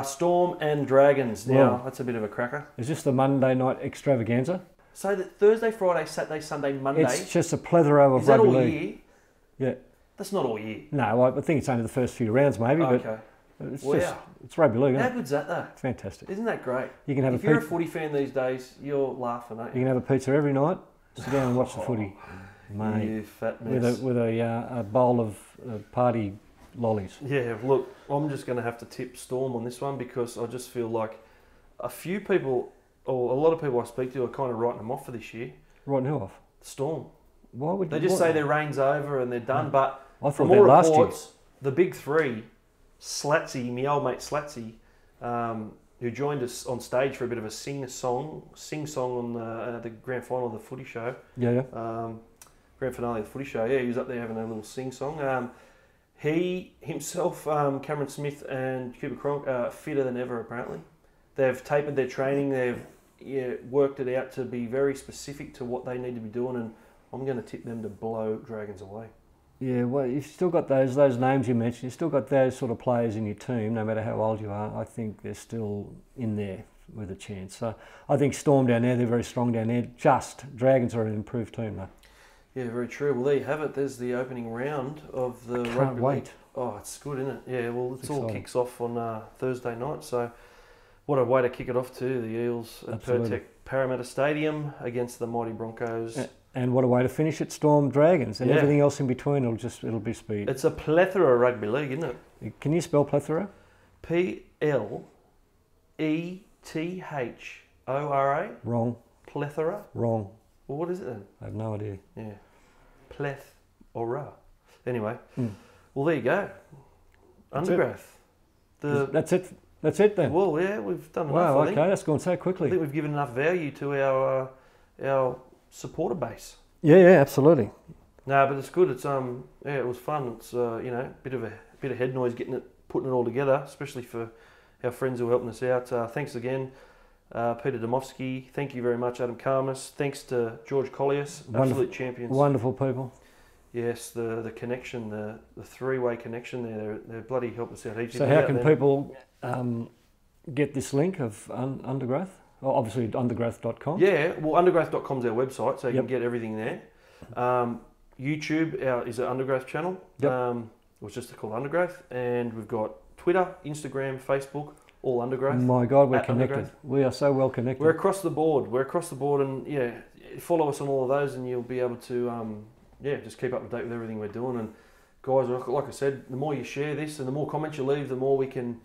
Speaker 1: Storm and Dragons. Now,
Speaker 2: Well,
Speaker 1: that's a bit of a cracker.
Speaker 2: Is this the Monday night extravaganza?
Speaker 1: So that Thursday, Friday, Saturday, Sunday, Monday...
Speaker 2: It's just a plethora of
Speaker 1: is that
Speaker 2: rugby
Speaker 1: all
Speaker 2: league.
Speaker 1: year?
Speaker 2: Yeah.
Speaker 1: That's not all year.
Speaker 2: No, I think it's only the first few rounds maybe,
Speaker 1: Okay.
Speaker 2: but it's
Speaker 1: Wow.
Speaker 2: just it's rugby league,
Speaker 1: How
Speaker 2: isn't it?
Speaker 1: good's that though?
Speaker 2: Fantastic.
Speaker 1: Isn't that great?
Speaker 2: You can have
Speaker 1: If
Speaker 2: a
Speaker 1: you're a
Speaker 2: pizza.
Speaker 1: footy fan these days, you're laughing, aren't
Speaker 2: You
Speaker 1: you?
Speaker 2: can have a pizza every night. Sit down and watch the footy, mate.
Speaker 1: You fat mess.
Speaker 2: With a bowl of party lollies.
Speaker 1: Yeah, look, I'm just going to have to tip Storm on this one because I just feel like a few people, or a lot of people I speak to, are kind of writing them off for this year.
Speaker 2: Writing who off?
Speaker 1: Storm.
Speaker 2: Why would
Speaker 1: They just say their reign's over and they're done, but
Speaker 2: I thought
Speaker 1: from
Speaker 2: that
Speaker 1: all
Speaker 2: last year.
Speaker 1: reports, the big three, Slatsy, my old mate Slatsy, who joined us on stage for a bit of a sing song on the grand final of the footy show.
Speaker 2: Yeah.
Speaker 1: Grand finale of the footy show. Yeah, he was up there having a little sing song. He himself, Cameron Smith and Cooper Cronk are fitter than ever apparently. They've tapered their training. They've worked it out to be very specific to what they need to be doing, and I'm going to tip them to blow Dragons away.
Speaker 2: Yeah, well, you've still got those names you mentioned. You've still got those sort of players in your team, no matter how old you are. I think they're still in there with a chance. So I think Storm down there, they're very strong down there. Dragons are an improved team, though.
Speaker 1: Yeah, very true. Well, there you have it. There's the opening round of the
Speaker 2: Can't
Speaker 1: rugby
Speaker 2: wait.
Speaker 1: league. Oh, it's good, isn't it? Yeah, well, it all
Speaker 2: exciting.
Speaker 1: kicks off on Thursday night. So what a way to kick it off too. The Eels at
Speaker 2: Absolutely.
Speaker 1: Pertec Parramatta Stadium against the mighty Broncos.
Speaker 2: And what a way to finish it, Storm Dragons. And
Speaker 1: Yeah.
Speaker 2: everything else in between, it'll be speed.
Speaker 1: It's a plethora of rugby league, isn't it?
Speaker 2: Can you spell plethora?
Speaker 1: Plethora.
Speaker 2: Wrong.
Speaker 1: Plethora.
Speaker 2: Wrong.
Speaker 1: Well, what is it then?
Speaker 2: I have no idea.
Speaker 1: Yeah. Plethora. Anyway,
Speaker 2: Mm.
Speaker 1: well, there you go.
Speaker 2: That's it.
Speaker 1: Undergrowth.
Speaker 2: That's it then.
Speaker 1: Well, yeah, we've done enough.
Speaker 2: Wow,
Speaker 1: I think.
Speaker 2: okay, that's gone so
Speaker 1: I
Speaker 2: quickly.
Speaker 1: think we've given enough value to our supporter base.
Speaker 2: Yeah, absolutely.
Speaker 1: No, but it's good. It's it was fun. It's bit of head noise putting it all together, especially for our friends who are helping us out. Thanks again, Peter Domofsky. Thank you very much, Adam Karmas. Thanks to George Colliers, absolute champions.
Speaker 2: Wonderful people.
Speaker 1: Yes, the connection, the three-way connection there. They're bloody helped us out.
Speaker 2: So how can people get this link of Undergrowth? Well, obviously undergrowth.com.
Speaker 1: Yeah, well, undergrowth.com is our website, so you
Speaker 2: Yep.
Speaker 1: can get everything there. YouTube is our Undergrowth channel.
Speaker 2: Yep.
Speaker 1: It was just called Undergrowth, and we've got Twitter, Instagram, Facebook, all Undergrowth.
Speaker 2: My God, we're
Speaker 1: At
Speaker 2: connected.
Speaker 1: Undergrowth.
Speaker 2: We are so well connected.
Speaker 1: We're across the board. And yeah, follow us on all of those, and you'll be able to just keep up to date with everything we're doing. And guys, like I said, the more you share this and the more comments you leave, the more we can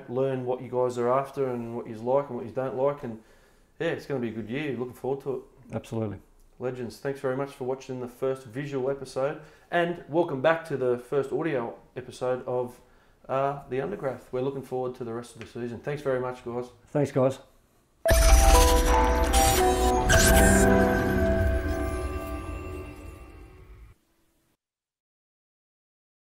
Speaker 1: learn what you guys are after and what you like and what you don't like. And yeah, it's going to be a good year. Looking forward to it.
Speaker 2: Absolutely.
Speaker 1: Legends, thanks very much for watching the first visual episode, and welcome back to the first audio episode of the Undergrowth. We're looking forward to the rest of the season. Thanks very much, guys.
Speaker 2: Thanks, guys.